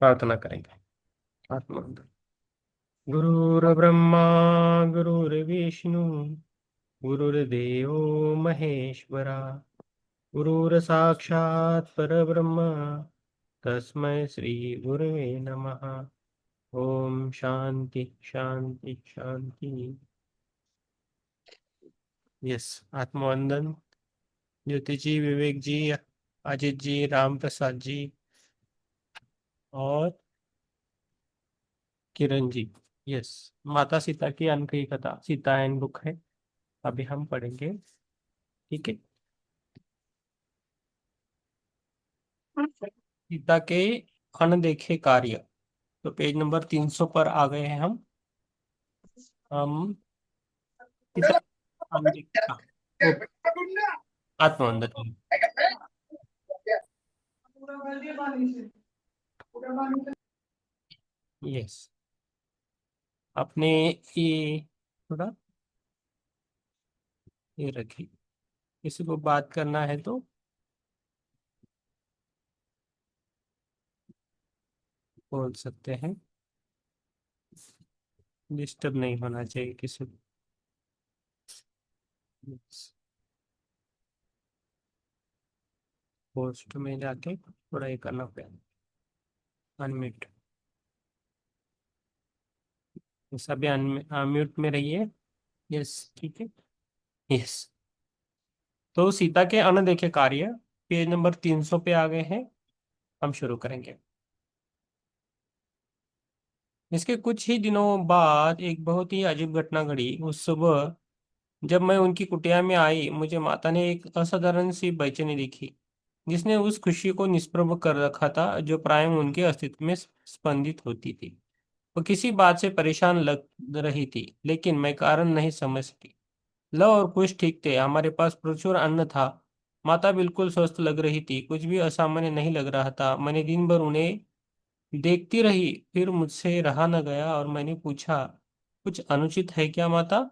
प्रार्थना करेंगे। आत्मा गुरुर्ब्रह्मा गुरुर्विष्णु गुरुर्देव महेश्वरा गुरुर्साक्षात् परब्रह्म तस्मै श्री गुरवे नमः। ओम शांति शांति शांति। यस। आत्मवंदन ज्योति जी, विवेक जी, अजित जी, राम प्रसाद जी और किरण जी। यस। माता सीता की अनकही कथा सीता एंड बुक है, अभी हम पढ़ेंगे। ठीक है। सीता के अनदेखे कार्य। तो पेज नंबर 300 पर आ गए हैं हम सीता अनदेखा। ओके, आत्मवंदन। यस। अपने ये थोड़ा ये रखिए, किसी को बात करना है तो बोल सकते हैं, डिस्टर्ब नहीं होना चाहिए किसी को। Yes। पोस्ट में जाके थोड़ा ये करना पड़ेगा, अनम्यूट। सभी अनम्यूट में रहिए। यस। ठीक है। यस। तो सीता के अनदेखे कार्य, पेज नंबर 300 पे आ गए हैं। हम शुरू करेंगे। इसके कुछ ही दिनों बाद एक बहुत ही अजीब घटना घटी। उस सुबह जब मैं उनकी कुटिया में आई, मुझे माता ने एक असाधारण सी बेचैनी दिखी, जिसने उस खुशी को निष्प्रभ कर रखा था जो प्राय उनके अस्तित्व में स्पंदित होती थी। वो किसी बात से परेशान लग रही थी, लेकिन मैं कारण नहीं समझ सकी। लव और कुश ठीक थे, हमारे पास प्रचुर अन्न था। माता बिल्कुल स्वस्थ लग रही थी, कुछ भी असामान्य नहीं लग रहा था। मैंने दिन भर उन्हें देखती रही, फिर मुझसे रहा न गया और मैंने पूछा, कुछ अनुचित है क्या माता?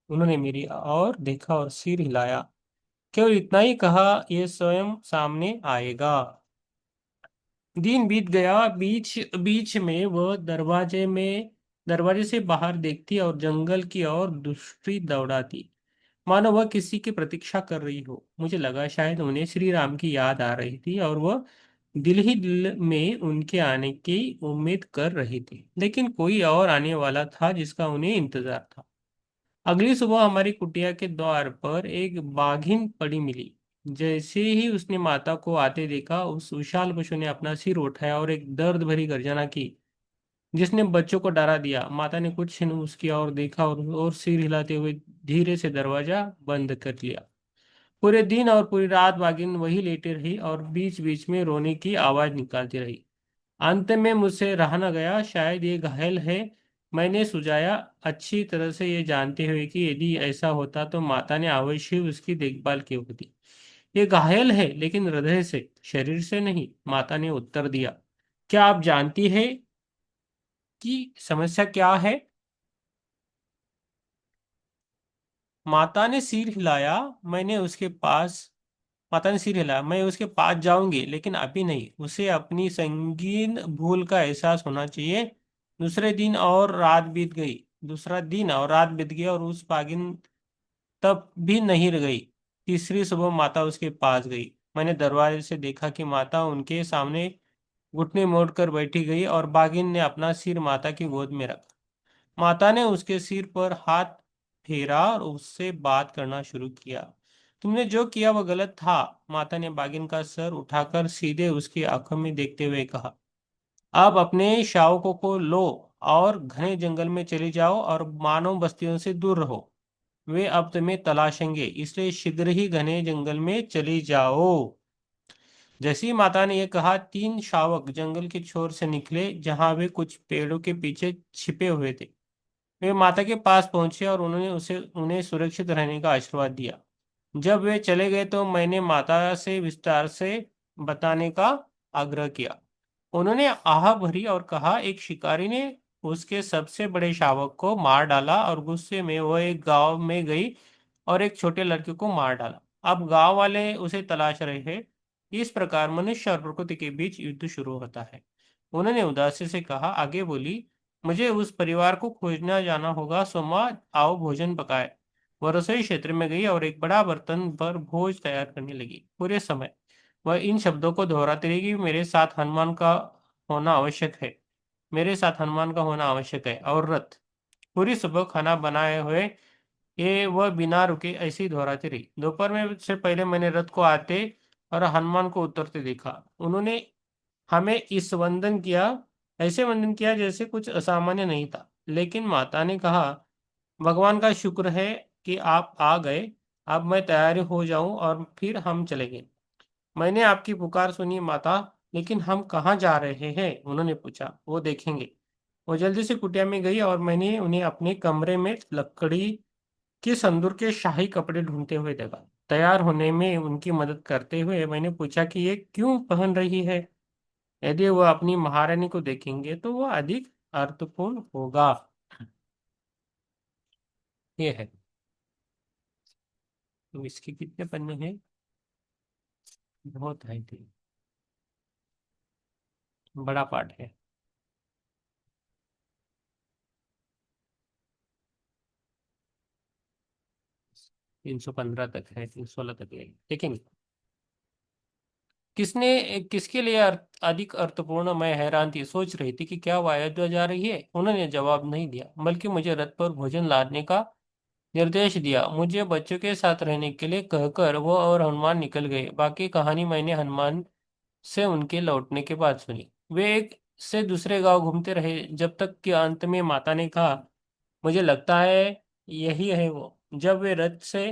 उन्होंने मेरी और देखा और सिर हिलाया। केवल इतना ही कहा, यह स्वयं सामने आएगा। दिन बीत गया। बीच बीच में वह दरवाजे से बाहर देखती और जंगल की ओर दृष्टि दौड़ाती, मानो वह किसी की प्रतीक्षा कर रही हो। मुझे लगा शायद उन्हें श्री राम की याद आ रही थी और वह दिल ही दिल में उनके आने की उम्मीद कर रही थी, लेकिन कोई और आने वाला था जिसका उन्हें इंतजार था। अगली सुबह हमारी कुटिया के द्वार पर एक बाघिन पड़ी मिली। जैसे ही उसने माता को आते देखा, उस विशाल पशु ने अपना सिर उठाया और एक दर्द भरी गर्जना की, जिसने बच्चों को डरा दिया। माता ने कुछ क्षण उसकी ओर देखा और सिर हिलाते हुए धीरे से दरवाजा बंद कर लिया। पूरे दिन और पूरी रात बाघिन वही लेटी रही और बीच बीच में रोने की आवाज निकालती रही। अंत में मुझसे रहा न गया, शायद ये घायल है, मैंने सुझाया, अच्छी तरह से ये जानते हुए कि यदि ऐसा होता तो माता ने अवश्य उसकी देखभाल की होती। ये घायल है, लेकिन हृदय से, शरीर से नहीं, माता ने उत्तर दिया। क्या आप जानती है कि समस्या क्या है? माता ने सिर हिलाया। मैंने उसके पास माता ने सिर हिलाया। मैं उसके पास जाऊंगी, लेकिन अभी नहीं। उसे अपनी संगीन भूल का एहसास होना चाहिए। दूसरा दिन और रात बीत गई और उस बागिन तब भी नहीं रह गई। तीसरी सुबह माता उसके पास गई। मैंने दरवाजे से देखा कि माता उनके सामने घुटने मोड़कर बैठी गई और बागिन ने अपना सिर माता की गोद में रखा। माता ने उसके सिर पर हाथ फेरा और उससे बात करना शुरू किया। तुमने जो किया वह गलत था, माता ने बागिन का सर उठाकर सीधे उसकी आंखों में देखते हुए कहा। अब अपने शावकों को लो और घने जंगल में चले जाओ और मानव बस्तियों से दूर रहो। वे अब तुम्हें तलाशेंगे, इसलिए शीघ्र ही घने जंगल में चली जाओ। जैसी माता ने यह कहा, 3 शावक जंगल के छोर से निकले, जहां वे कुछ पेड़ों के पीछे छिपे हुए थे। वे माता के पास पहुंचे और उन्होंने उन्हें सुरक्षित रहने का आशीर्वाद दिया। जब वे चले गए तो मैंने माता से विस्तार से बताने का आग्रह किया। उन्होंने आह भरी और कहा, एक शिकारी ने उसके सबसे बड़े शावक को मार डाला और गुस्से में वह एक गांव में गई और एक छोटे लड़के को मार डाला। अब गांव वाले उसे तलाश रहे हैं। इस प्रकार मनुष्य और प्रकृति के बीच युद्ध शुरू होता है। उन्होंने उदासी से कहा। आगे बोली, मुझे उस परिवार को खोजना जाना होगा। सोमा, आओ भोजन पकाए। वह रसोई क्षेत्र में गई और एक बड़ा बर्तन पर भोज तैयार करने लगी। पूरे समय वह इन शब्दों को दोहराती रही कि मेरे साथ हनुमान का होना आवश्यक है। मेरे साथ हनुमान का होना आवश्यक है। और रथ। पूरी सुबह खाना बनाए हुए ये वह बिना रुके ऐसे ही दोहराती रही। दोपहर में से पहले मैंने रथ को आते और हनुमान को उतरते देखा। उन्होंने हमें इस वंदन किया, ऐसे वंदन किया जैसे कुछ असामान्य नहीं था। लेकिन माता ने कहा, भगवान का शुक्र है कि आप आ गए। अब मैं तैयार हो जाऊं और फिर हम चलेंगे। मैंने आपकी पुकार सुनी माता, लेकिन हम कहाँ जा रहे हैं? उन्होंने पूछा। वो देखेंगे। वो जल्दी से कुटिया में गई और मैंने उन्हें अपने कमरे में लकड़ी के संदूर के शाही कपड़े ढूंढते हुए देखा। तैयार होने में उनकी मदद करते हुए मैंने पूछा कि ये क्यों पहन रही है। यदि वह अपनी महारानी को देखेंगे तो वह अधिक अर्थपूर्ण होगा। ये है। तो इसके कितने पन्ने हैं? बहुत है, थी बड़ा पाठ है। 315 तक है, 316 तक है, देखेंगे। किसके लिए अधिक अर्थपूर्ण? मैं हैरान थी, सोच रही थी कि क्या वो अयोध्या जा रही है। उन्होंने जवाब नहीं दिया, बल्कि मुझे रथ पर भोजन लादने का निर्देश दिया। मुझे बच्चों के साथ रहने के लिए कहकर वो और हनुमान निकल गए। बाकी कहानी मैंने हनुमान से उनके लौटने के बाद सुनी। वे एक से दूसरे गांव घूमते रहे, जब तक कि अंत में माता ने कहा, मुझे लगता है यही है वो। जब वे रथ से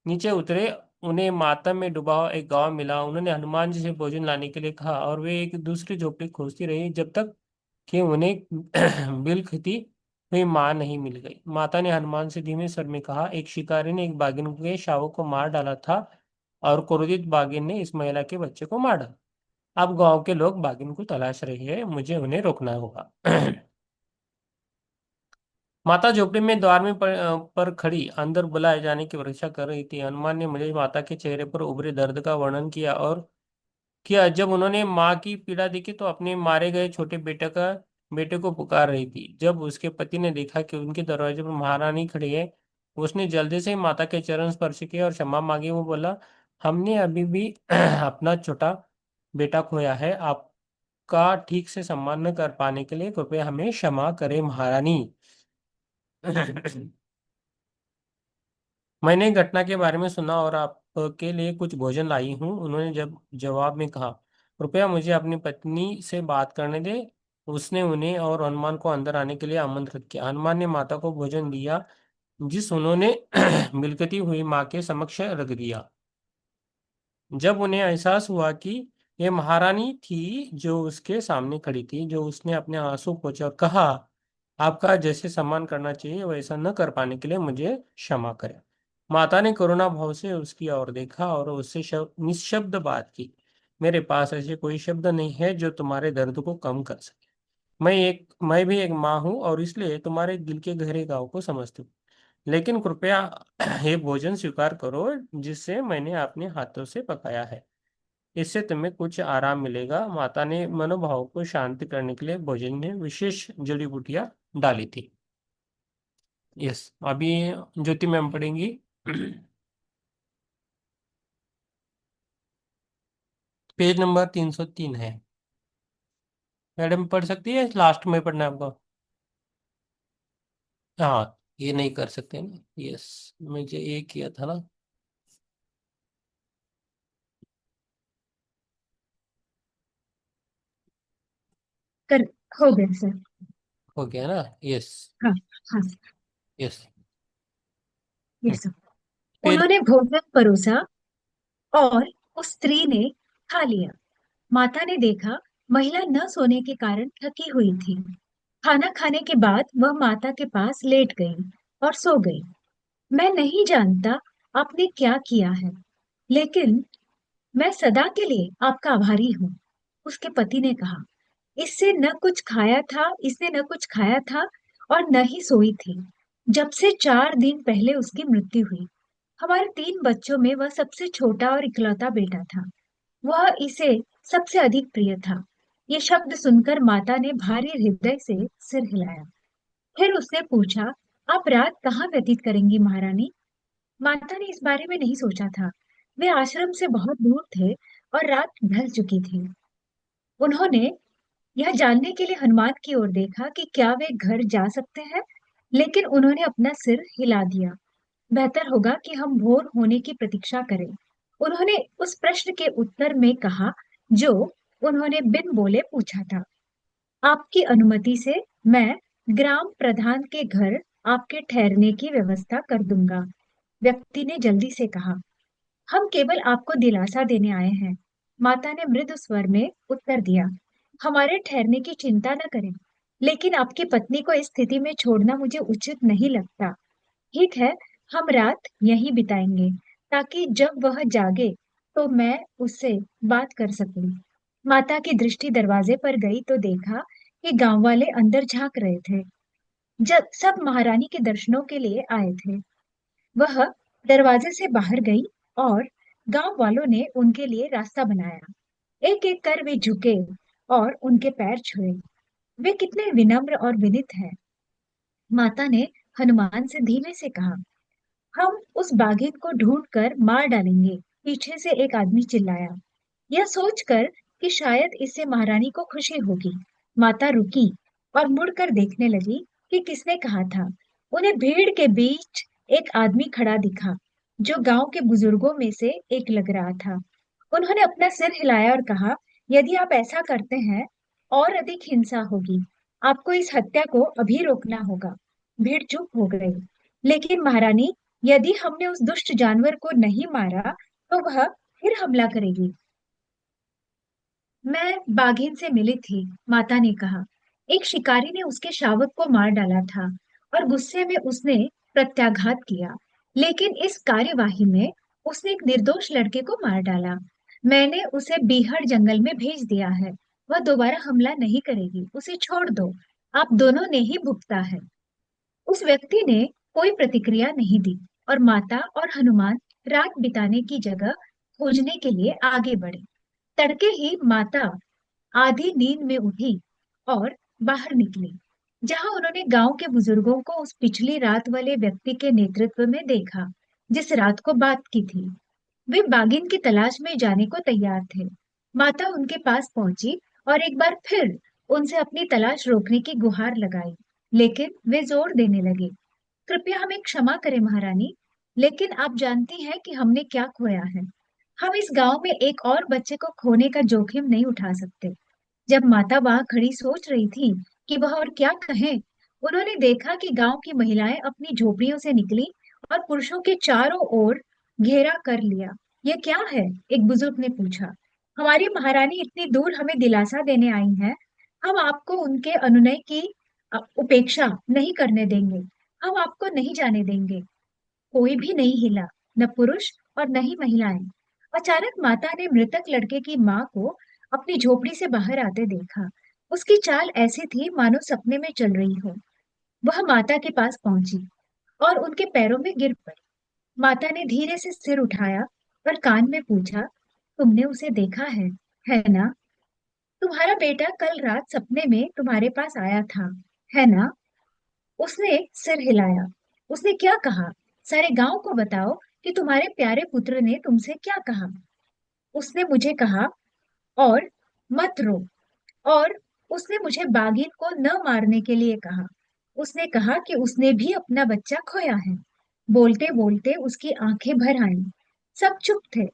नीचे उतरे, उन्हें मातम में डूबा हुआ एक गांव मिला। उन्होंने हनुमान जी से भोजन लाने के लिए कहा और वे एक दूसरी झोपड़ी खोजती रही, जब तक कि उन्हें बिलखती हुई मां नहीं मिल गई। माता ने हनुमान से धीमे स्वर में कहा, एक शिकारी ने एक बाघिन के शावक को मार डाला था और क्रोधित बाघिन ने इस महिला के बच्चे को मार डाला। अब गांव के लोग बाघिन को तलाश रहे हैं, मुझे उन्हें रोकना होगा। माता झोपड़ी में द्वार में पर खड़ी अंदर बुलाए जाने की प्रतीक्षा कर रही थी। हनुमान ने मुझे माता के चेहरे पर उभरे दर्द का वर्णन किया और किया। जब उन्होंने माँ की पीड़ा देखी तो अपने मारे गए छोटे बेटे को पुकार रही थी। जब उसके पति ने देखा कि उनके दरवाजे पर महारानी खड़ी है, उसने जल्दी से माता के चरण स्पर्श किए और क्षमा मांगी। वो बोला, हमने अभी भी अपना छोटा बेटा खोया है। आपका ठीक से सम्मान न कर पाने के लिए कृपया हमें क्षमा करें महारानी। मैंने घटना के बारे में सुना और आपके लिए कुछ भोजन लाई हूँ। उन्होंने जब जवाब में कहा, कृपया मुझे अपनी पत्नी से बात करने दे। उसने उन्हें और हनुमान को अंदर आने के लिए आमंत्रित किया। हनुमान ने माता को भोजन दिया, जिस उन्होंने मिलकती हुई माँ के समक्ष रख दिया। जब उन्हें एहसास हुआ कि ये महारानी थी जो उसके सामने खड़ी थी, जो उसने अपने आंसू पोंछे और कहा, आपका जैसे सम्मान करना चाहिए वैसा न कर पाने के लिए मुझे क्षमा करें। माता ने करुणा भाव से उसकी ओर देखा और उससे निशब्द बात की। मेरे पास ऐसे कोई शब्द नहीं है जो तुम्हारे दर्द को कम कर सके। मैं भी एक माँ हूँ और इसलिए तुम्हारे दिल के गहरे घाव को समझती हूँ। लेकिन कृपया ये भोजन स्वीकार करो जिसे मैंने अपने हाथों से पकाया है। इससे तुम्हें कुछ आराम मिलेगा। माता ने मनोभाव को शांत करने के लिए भोजन में विशेष जड़ी बूटियां डाली थी। यस, अभी ज्योति मैम पढ़ेंगी। पेज नंबर 303 है। मैडम पढ़ सकती है, लास्ट में पढ़ना है आपको। हाँ, ये नहीं कर सकते ना। यस, मुझे ये किया था ना। कर हो गया सर। हो गया ना। यस। हाँ। हाँ। यस। Yes sir. पेज। उन्होंने भोजन परोसा और उस स्त्री ने खा लिया। माता ने देखा महिला न सोने के कारण थकी हुई थी। खाना खाने के बाद वह माता के पास लेट गई और सो गई। मैं नहीं जानता आपने क्या किया है, लेकिन मैं सदा के लिए आपका आभारी हूँ। उसके पति ने कहा, इसने न कुछ खाया था और न ही सोई थी जब से 4 दिन पहले उसकी मृत्यु हुई। हमारे 3 बच्चों में वह सबसे छोटा और इकलौता बेटा था। वह इसे सबसे अधिक प्रिय था। ये शब्द सुनकर माता ने भारी हृदय से सिर हिलाया। फिर उसने पूछा, आप रात कहाँ व्यतीत करेंगी महारानी? माता ने इस बारे में नहीं सोचा था। वे आश्रम से बहुत दूर थे और रात ढल चुकी थी। उन्होंने यह जानने के लिए हनुमान की ओर देखा कि क्या वे घर जा सकते हैं, लेकिन उन्होंने अपना सिर हिला दिया। बेहतर होगा कि हम भोर होने की प्रतीक्षा करें, उन्होंने उस प्रश्न के उत्तर में कहा जो उन्होंने बिन बोले पूछा था। आपकी अनुमति से मैं ग्राम प्रधान के घर आपके ठहरने की व्यवस्था कर दूंगा, व्यक्ति ने जल्दी से कहा। हम केवल आपको दिलासा देने आए हैं, माता ने मृदु स्वर में उत्तर दिया। हमारे ठहरने की चिंता न करें, लेकिन आपकी पत्नी को इस स्थिति में छोड़ना मुझे उचित नहीं लगता। ठीक है, हम रात यहीं बिताएंगे, ताकि जब वह जागे तो मैं उससे बात कर सकूं। माता की दृष्टि दरवाजे पर गई तो देखा कि गांव वाले अंदर झांक रहे थे। जब सब महारानी के दर्शनों के लिए आए थे, वह दरवाजे से बाहर गई और गांव वालों ने उनके लिए रास्ता बनाया। एक एक कर वे झुके और उनके पैर छुए। वे कितने विनम्र और विनीत हैं। माता ने हनुमान से धीमे से कहा, हम उस बाघिन को ढूंढ कर मार डालेंगे। पीछे से एक आदमी चिल्लाया, यह सोचकर कि शायद इससे महारानी को खुशी होगी। माता रुकी और मुड़कर देखने लगी कि किसने कहा था। उन्हें भीड़ के बीच एक आदमी खड़ा दिखा, जो गांव के बुजुर्गों में से एक लग रहा था। उन्होंने अपना सिर हिलाया और कहा, यदि आप ऐसा करते हैं और अधिक हिंसा होगी। आपको इस हत्या को अभी रोकना होगा। भीड़ चुप हो गई। लेकिन महारानी, यदि हमने उस दुष्ट जानवर को नहीं मारा तो वह फिर हमला करेगी। मैं बाघिन से मिली थी, माता ने कहा। एक शिकारी ने उसके शावक को मार डाला था और गुस्से में उसने प्रत्याघात किया। लेकिन इस कार्यवाही में उसने एक निर्दोष लड़के को मार डाला। मैंने उसे बीहड़ जंगल में भेज दिया है। वह दोबारा हमला नहीं करेगी, उसे छोड़ दो। आप दोनों ने ही भुगता है। उस व्यक्ति ने कोई प्रतिक्रिया नहीं दी और माता और हनुमान रात बिताने की जगह खोजने के लिए आगे बढ़े। तड़के ही माता आधी नींद में उठी और बाहर निकली, जहां उन्होंने गांव के बुजुर्गों को उस पिछली रात वाले व्यक्ति के नेतृत्व में देखा, जिस रात को बात की थी। वे बागिन की तलाश में जाने को तैयार थे। माता उनके पास पहुंची और एक बार फिर उनसे अपनी तलाश रोकने की गुहार लगाई, लेकिन वे जोर देने लगे, कृपया हमें क्षमा करें महारानी, लेकिन आप जानती हैं कि हमने क्या खोया है। हम इस गांव में एक और बच्चे को खोने का जोखिम नहीं उठा सकते। जब माता वहां खड़ी सोच रही थी कि वह और क्या कहें, उन्होंने देखा कि गांव की महिलाएं अपनी झोपड़ियों से निकली और पुरुषों के चारों ओर घेरा कर लिया। ये क्या है? एक बुजुर्ग ने पूछा। हमारी महारानी इतनी दूर हमें दिलासा देने आई हैं। हम आपको उनके अनुनय की उपेक्षा नहीं करने देंगे। हम आपको नहीं जाने देंगे। कोई भी नहीं हिला, न पुरुष और न ही महिलाएं। अचानक माता ने मृतक लड़के की माँ को अपनी झोपड़ी से बाहर आते देखा। उसकी चाल ऐसी थी मानो सपने में चल रही हो। वह माता के पास पहुंची और उनके पैरों में गिर पड़ी। माता ने धीरे से सिर उठाया और कान में पूछा, तुमने उसे देखा है ना? तुम्हारा बेटा कल रात सपने में तुम्हारे पास आया था, है ना? उसने सिर हिलाया। उसने क्या कहा? सारे गांव को बताओ कि तुम्हारे प्यारे पुत्र ने तुमसे क्या कहा। उसने मुझे कहा, और मत रो। और उसने मुझे बाघिन को न मारने के लिए कहा। उसने कहा कि उसने भी अपना बच्चा खोया है। बोलते बोलते उसकी आंखें भर आईं। सब चुप थे।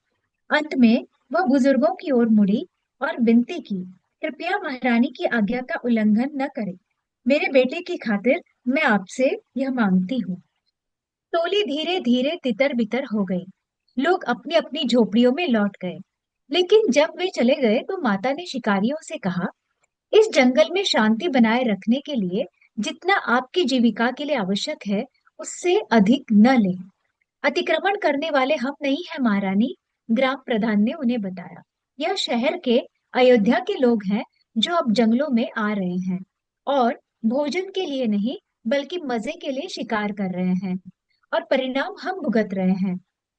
अंत में वह बुजुर्गों की ओर मुड़ी और विनती की, कृपया महारानी की आज्ञा का उल्लंघन न करें। मेरे बेटे की खातिर मैं आपसे यह मांगती हूँ। टोली धीरे धीरे तितर बितर हो गई। लोग अपनी अपनी झोपड़ियों में लौट गए। लेकिन जब वे चले गए तो माता ने शिकारियों से कहा, इस जंगल में शांति बनाए रखने के लिए जितना आपकी जीविका के लिए आवश्यक है, उससे अधिक न लें। अतिक्रमण करने वाले हम नहीं हैं महारानी, ग्राम प्रधान ने उन्हें बताया। यह शहर के अयोध्या के लोग हैं जो अब जंगलों में आ रहे हैं और भोजन के लिए नहीं बल्कि मजे के लिए शिकार कर रहे हैं, और परिणाम हम भुगत रहे हैं।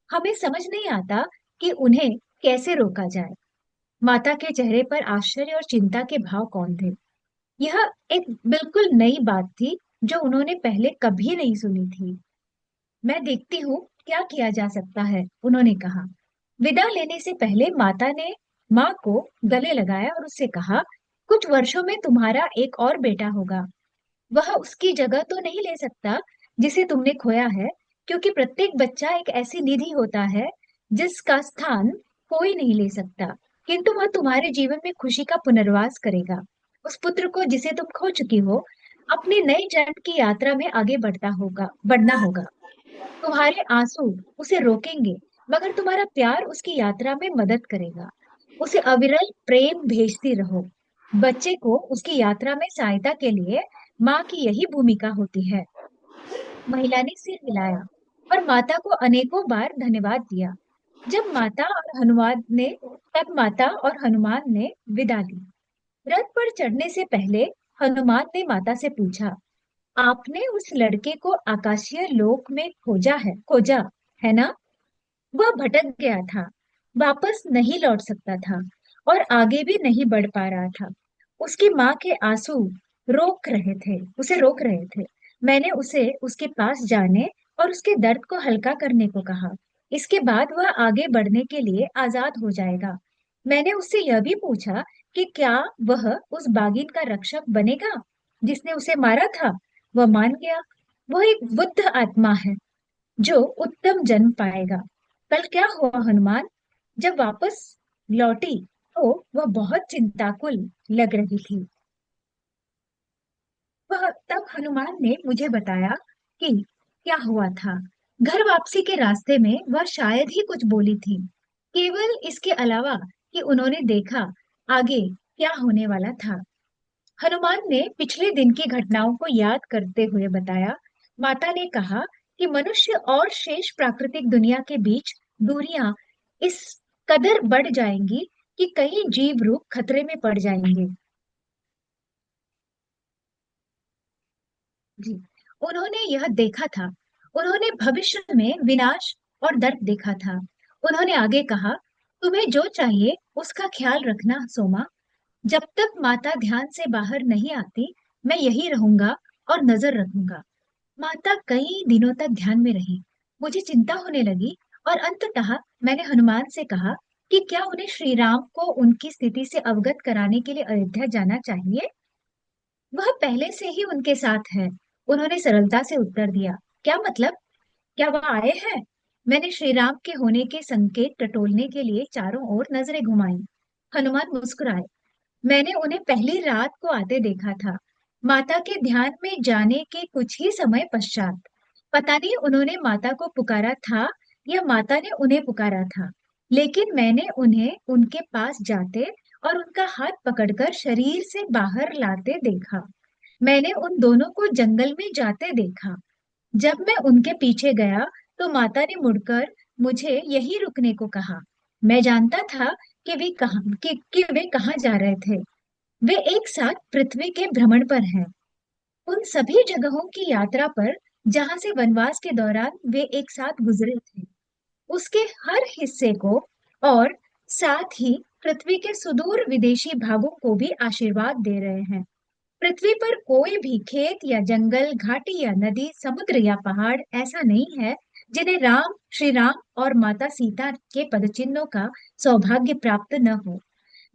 हमें समझ नहीं आता कि उन्हें कैसे रोका जाए। माता के चेहरे पर आश्चर्य और चिंता के भाव कौन थे। यह एक बिल्कुल नई बात थी जो उन्होंने पहले कभी नहीं सुनी थी। मैं देखती हूँ क्या किया जा सकता है, उन्होंने कहा। विदा लेने से पहले माता ने माँ को गले लगाया और उससे कहा, कुछ वर्षों में तुम्हारा एक और बेटा होगा। वह उसकी जगह तो नहीं ले सकता जिसे तुमने खोया है, क्योंकि प्रत्येक बच्चा एक ऐसी निधि होता है जिसका स्थान कोई नहीं ले सकता। किंतु वह तुम्हारे जीवन में खुशी का पुनर्वास करेगा। उस पुत्र को जिसे तुम खो चुकी हो, अपने नए जन्म की यात्रा में आगे बढ़ना होगा। तुम्हारे आंसू उसे रोकेंगे, मगर तुम्हारा प्यार उसकी यात्रा में मदद करेगा। उसे अविरल प्रेम भेजती रहो। बच्चे को उसकी यात्रा में सहायता के लिए माँ की यही भूमिका होती है। महिला ने सिर हिलाया और माता को अनेकों बार धन्यवाद दिया। जब माता और हनुमान ने तब माता और हनुमान ने विदा ली। रथ पर चढ़ने से पहले हनुमान ने माता से पूछा, आपने उस लड़के को आकाशीय लोक में खोजा है ना? वह भटक गया था, वापस नहीं लौट सकता था और आगे भी नहीं बढ़ पा रहा था। उसकी माँ के आंसू उसे रोक रहे थे। मैंने उसे उसके पास जाने और उसके दर्द को हल्का करने को कहा। इसके बाद वह आगे बढ़ने के लिए आजाद हो जाएगा। मैंने उससे यह भी पूछा कि क्या वह उस बागिन का रक्षक बनेगा जिसने उसे मारा था। वह मान गया। वह एक बुद्ध आत्मा है जो उत्तम जन्म पाएगा। कल क्या हुआ हनुमान? जब वापस लौटी तो वह बहुत चिंताकुल लग रही थी। वह तब हनुमान ने मुझे बताया कि क्या हुआ था। घर वापसी के रास्ते में वह शायद ही कुछ बोली थी, केवल इसके अलावा कि उन्होंने देखा आगे क्या होने वाला था। हनुमान ने पिछले दिन की घटनाओं को याद करते हुए बताया। माता ने कहा कि मनुष्य और शेष प्राकृतिक दुनिया के बीच दूरियां इस कदर बढ़ जाएंगी कि कई जीव रूप खतरे में पड़ जाएंगे। जी, उन्होंने यह देखा था। उन्होंने भविष्य में विनाश और दर्द देखा था। उन्होंने आगे कहा, तुम्हें जो चाहिए उसका ख्याल रखना सोमा। जब तक माता ध्यान से बाहर नहीं आती, मैं यही रहूंगा और नजर रखूंगा। माता कई दिनों तक ध्यान में रही। मुझे चिंता होने लगी और अंततः मैंने हनुमान से कहा कि क्या उन्हें श्री राम को उनकी स्थिति से अवगत कराने के लिए अयोध्या जाना चाहिए। वह पहले से ही उनके साथ है, उन्होंने सरलता से उत्तर दिया। क्या मतलब? क्या वह आए हैं? मैंने श्री राम के होने के संकेत टटोलने के लिए चारों ओर नजरें घुमाई। हनुमान मुस्कुराए। मैंने उन्हें पहली रात को आते देखा था, माता के ध्यान में जाने के कुछ ही समय पश्चात। पता नहीं उन्होंने माता को पुकारा था या माता ने उन्हें पुकारा था, लेकिन मैंने उन्हें उनके पास जाते और उनका हाथ पकड़कर शरीर से बाहर लाते देखा। मैंने उन दोनों को जंगल में जाते देखा। जब मैं उनके पीछे गया तो माता ने मुड़कर मुझे यहीं रुकने को कहा। मैं जानता था कि वे कहाँ जा रहे थे। वे एक साथ पृथ्वी के भ्रमण पर हैं, उन सभी जगहों की यात्रा पर जहां से वनवास के दौरान वे एक साथ गुजरे थे, उसके हर हिस्से को, और साथ ही पृथ्वी के सुदूर विदेशी भागों को भी आशीर्वाद दे रहे हैं। पृथ्वी पर कोई भी खेत या जंगल, घाटी या नदी, समुद्र या पहाड़ ऐसा नहीं है जिन्हें श्री राम और माता सीता के पदचिन्हों का सौभाग्य प्राप्त न हो।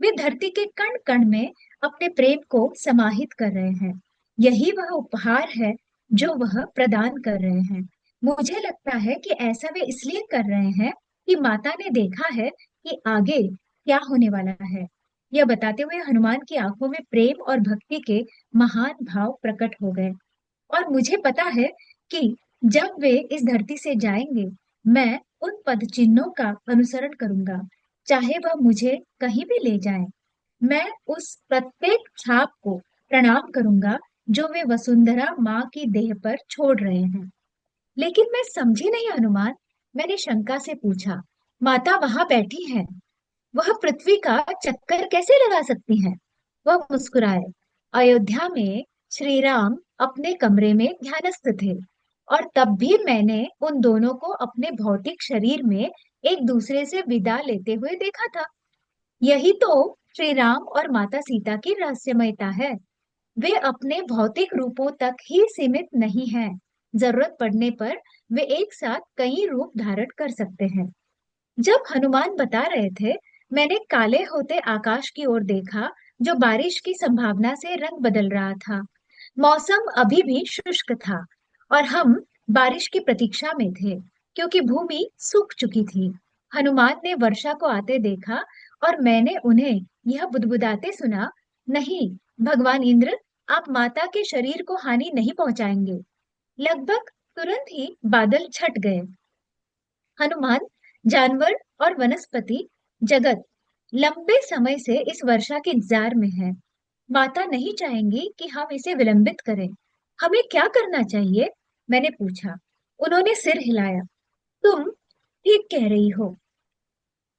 वे धरती के कण कण में अपने प्रेम को समाहित कर रहे हैं। यही वह उपहार है जो वह प्रदान कर रहे हैं। मुझे लगता है कि ऐसा वे इसलिए कर रहे हैं कि माता ने देखा है कि आगे क्या होने वाला है। यह बताते हुए हनुमान की आंखों में प्रेम और भक्ति के महान भाव प्रकट हो गए। और मुझे पता है कि जब वे इस धरती से जाएंगे, मैं उन पद चिन्हों का अनुसरण करूंगा, चाहे वह मुझे कहीं भी ले जाएं। मैं उस प्रत्येक छाप को प्रणाम करूंगा जो वे वसुंधरा माँ की देह पर छोड़ रहे हैं। लेकिन मैं समझी नहीं हनुमान, मैंने शंका से पूछा। माता वहां बैठी है, वह पृथ्वी का चक्कर कैसे लगा सकती हैं? वह मुस्कुराए। अयोध्या में श्री राम अपने कमरे में ध्यानस्थ थे और तब भी मैंने उन दोनों को अपने भौतिक शरीर में एक दूसरे से विदा लेते हुए देखा था। यही तो श्री राम और माता सीता की रहस्यमयता है। वे अपने भौतिक रूपों तक ही सीमित नहीं हैं। जरूरत पड़ने पर वे एक साथ कई रूप धारण कर सकते हैं। जब हनुमान बता रहे थे, मैंने काले होते आकाश की ओर देखा, जो बारिश की संभावना से रंग बदल रहा था। मौसम अभी भी शुष्क था और हम बारिश की प्रतीक्षा में थे, क्योंकि भूमि सूख चुकी थी। हनुमान ने वर्षा को आते देखा और मैंने उन्हें यह बुदबुदाते सुना, नहीं, भगवान इंद्र, आप माता के शरीर को हानि नहीं पहुंचाएंगे। लगभग तुरंत ही बादल छट गए। हनुमान, जानवर और वनस्पति जगत लंबे समय से इस वर्षा के इंतजार में है। माता नहीं चाहेंगी कि हम इसे विलंबित करें। हमें क्या करना चाहिए? मैंने पूछा। उन्होंने सिर हिलाया। तुम ठीक कह रही हो,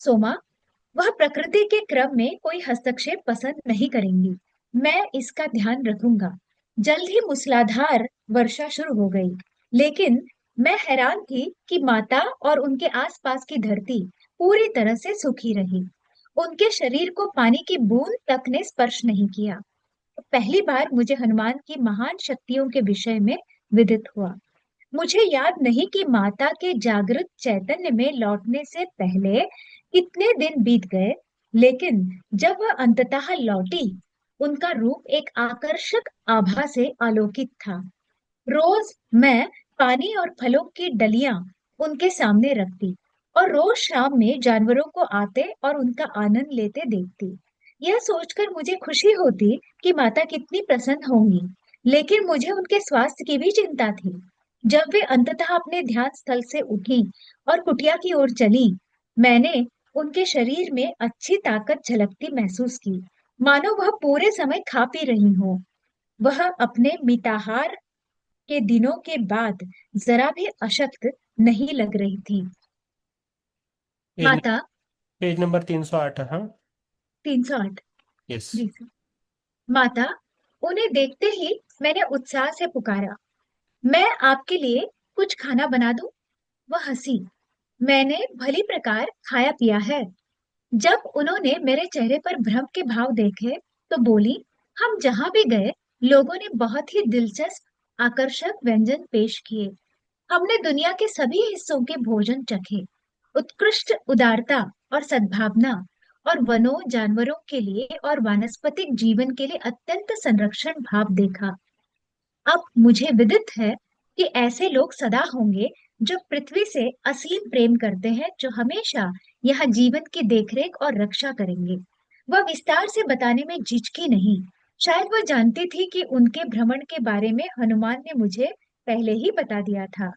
सोमा। वह प्रकृति के क्रम में कोई हस्तक्षेप पसंद नहीं करेंगी। मैं इसका ध्यान रखूंगा। जल्द ही मूसलाधार वर्षा शुरू हो गई, लेकिन मैं हैरान थी कि माता और उनके आसपास की धरती पूरी तरह से सूखी रही। उनके शरीर को पानी की बूंद तक ने स्पर्श नहीं किया। पहली बार मुझे हनुमान की महान शक्तियों के विषय में विदित हुआ। मुझे याद नहीं कि माता के जागृत चैतन्य में लौटने से पहले कितने दिन बीत गए, लेकिन जब वह अंततः लौटी, उनका रूप एक आकर्षक आभा से आलोकित था। रोज मैं पानी और फलों की डलियां उनके सामने रखती और रोज शाम में जानवरों को आते और उनका आनंद लेते देखती। यह सोचकर मुझे खुशी होती कि माता कितनी प्रसन्न होंगी, लेकिन मुझे उनके स्वास्थ्य की भी चिंता थी। जब वे अंततः अपने ध्यान स्थल से उठी और कुटिया की ओर चली, मैंने उनके शरीर में अच्छी ताकत झलकती महसूस की, मानो वह पूरे समय खा पी रही हो। वह अपने मिताहार के दिनों के बाद जरा भी अशक्त नहीं लग रही थी। पेज माता। पेज नंबर 308, हाँ। 308। यस। जी सर। माता, उन्हें देखते ही मैंने उत्साह से पुकारा, मैं आपके लिए कुछ खाना बना दूं? वह हंसी। मैंने भली प्रकार खाया पिया है। जब उन्होंने मेरे चेहरे पर भ्रम के भाव देखे, तो बोली, हम जहां भी गए, लोगों ने बहुत ही दिलचस्प आकर्षक व्यंजन पेश किए। हमने दुनिया के सभी हिस्सों के भोजन चखे। उत्कृष्ट उदारता और सद्भावना, और वनों, जानवरों के लिए और वानस्पतिक जीवन के लिए अत्यंत संरक्षण भाव देखा। अब मुझे विदित है कि ऐसे लोग सदा होंगे जो पृथ्वी से असीम प्रेम करते हैं, जो हमेशा यहाँ जीवन की देखरेख और रक्षा करेंगे। वह विस्तार से बताने में झिझकी नहीं। शायद वह जानती थी कि उनके भ्रमण के बारे में हनुमान ने मुझे पहले ही बता दिया था।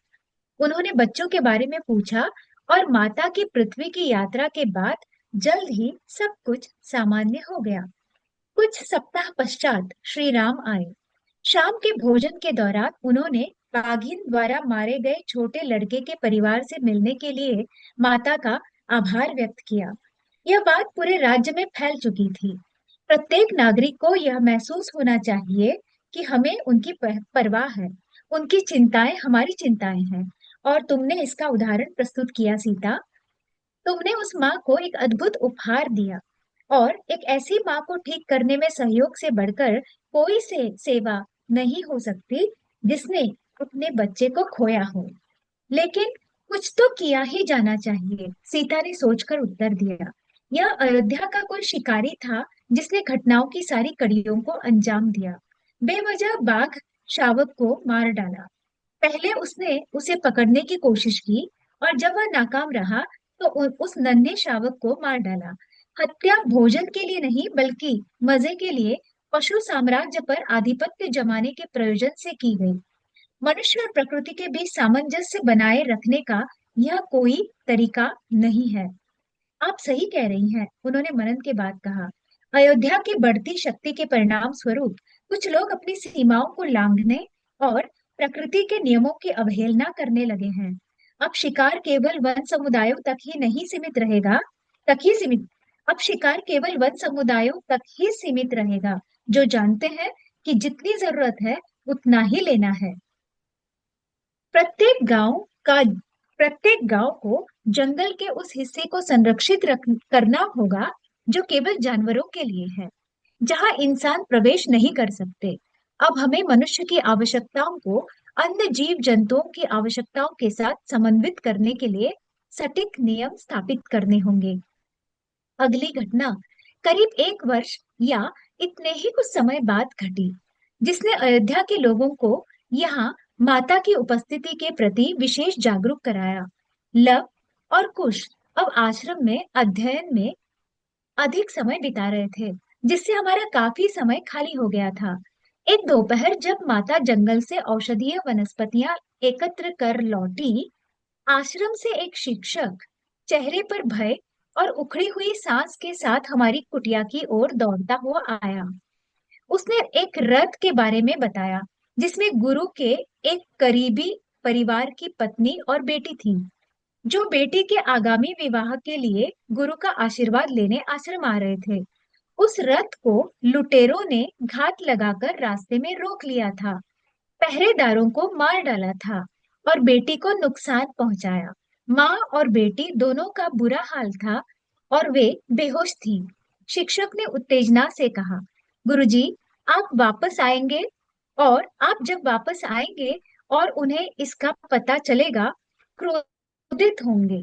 उन्होंने बच्चों के बारे में पूछा और माता की पृथ्वी की यात्रा के बाद जल्द ही सब कुछ सामान्य हो गया। कुछ सप्ताह पश्चात श्री राम आए। शाम के भोजन के दौरान उन्होंने बाघिन द्वारा मारे गए छोटे लड़के के परिवार से मिलने के लिए माता का आभार व्यक्त किया। यह बात पूरे राज्य में फैल चुकी थी। प्रत्येक नागरिक को यह महसूस होना चाहिए कि हमें उनकी परवाह है। उनकी चिंताएं हमारी चिंताएं हैं। और तुमने इसका उदाहरण प्रस्तुत किया, सीता। तुमने उस माँ को एक अद्भुत उपहार दिया, और एक ऐसी माँ को ठीक करने में सहयोग से बढ़कर कोई से सेवा नहीं हो सकती, जिसने अपने बच्चे को खोया हो। लेकिन कुछ तो किया ही जाना चाहिए, सीता ने सोचकर उत्तर दिया। यह अयोध्या का कोई शिकारी था, जिसने घटनाओं की सारी कड़ियों को अंजाम दिया। बेवजह बाघ शावक को मार डाला। पहले उसने उसे पकड़ने की कोशिश की, और जब वह नाकाम रहा, तो उस नन्हे शावक को मार डाला। हत्या भोजन के लिए नहीं, बल्कि मजे के लिए पशु साम्राज्य पर आधिपत्य जमाने के प्रयोजन से की गई। मनुष्य और प्रकृति के बीच सामंजस्य बनाए रखने का यह कोई तरीका नहीं है। आप सही कह रही हैं, उन्होंने मनन के बाद कहा। अयोध्या की बढ़ती शक्ति के परिणाम स्वरूप कुछ लोग अपनी सीमाओं को लांघने और प्रकृति के नियमों की अवहेलना करने लगे हैं। अब शिकार केवल वन समुदायों तक ही नहीं सीमित रहेगा, तक ही सीमित अब शिकार केवल वन समुदायों तक ही सीमित रहेगा, जो जानते हैं कि जितनी जरूरत है उतना ही लेना है। प्रत्येक गांव का प्रत्येक गांव को जंगल के उस हिस्से को संरक्षित करना होगा जो केवल जानवरों के लिए है, जहाँ इंसान प्रवेश नहीं कर सकते। अब हमें मनुष्य की आवश्यकताओं को अन्य जीव जंतुओं की आवश्यकताओं के साथ समन्वित करने के लिए सटीक नियम स्थापित करने होंगे। अगली घटना करीब 1 वर्ष या इतने ही कुछ समय बाद घटी, जिसने अयोध्या के लोगों को यहाँ माता की उपस्थिति के प्रति विशेष जागरूक कराया। लव और कुश अब आश्रम में अध्ययन में अधिक समय बिता रहे थे, जिससे हमारा काफी समय खाली हो गया था। एक दोपहर जब माता जंगल से औषधीय वनस्पतियां एकत्र कर लौटी, आश्रम से एक शिक्षक चेहरे पर भय और उखड़ी हुई सांस के साथ हमारी कुटिया की ओर दौड़ता हुआ आया। उसने एक रथ के बारे में बताया, जिसमें गुरु के एक करीबी परिवार की पत्नी और बेटी थी, जो बेटी के आगामी विवाह के लिए गुरु का आशीर्वाद लेने आश्रम आ रहे थे। उस रथ को लुटेरों ने घात लगाकर रास्ते में रोक लिया था, पहरेदारों को मार डाला था और बेटी को नुकसान पहुंचाया। माँ और बेटी दोनों का बुरा हाल था और वे बेहोश थी। शिक्षक ने उत्तेजना से कहा, गुरुजी, आप वापस आएंगे, और आप जब वापस आएंगे और उन्हें इसका पता चलेगा, क्रोधित होंगे।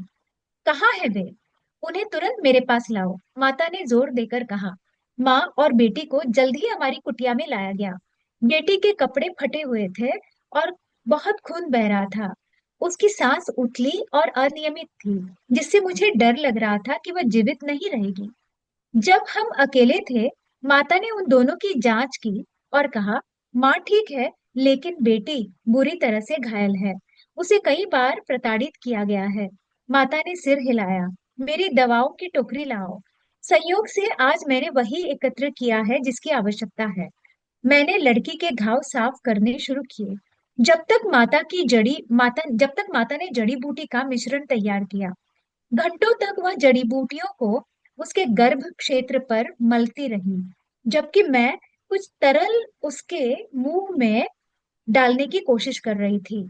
कहाँ है वे? उन्हें तुरंत मेरे पास लाओ, माता ने जोर देकर कहा। माँ और बेटी को जल्द ही हमारी कुटिया में लाया गया। बेटी के कपड़े फटे हुए थे और बहुत खून बह रहा था। उसकी सांस उथली और अनियमित थी, जिससे मुझे डर लग रहा था कि वह जीवित नहीं रहेगी। जब हम अकेले थे, माता ने उन दोनों की जांच की और कहा, माँ ठीक है, लेकिन बेटी बुरी तरह से घायल है। उसे कई बार प्रताड़ित किया गया है। माता ने सिर हिलाया। मेरी दवाओं की टोकरी लाओ। संयोग से आज मैंने वही एकत्र किया है जिसकी आवश्यकता है। मैंने लड़की के घाव साफ करने शुरू किए। जब तक माता ने जड़ी बूटी का मिश्रण तैयार किया। घंटों तक वह जड़ी बूटियों को उसके गर्भ क्षेत्र पर मलती रही, जबकि मैं कुछ तरल उसके मुंह में डालने की कोशिश कर रही थी।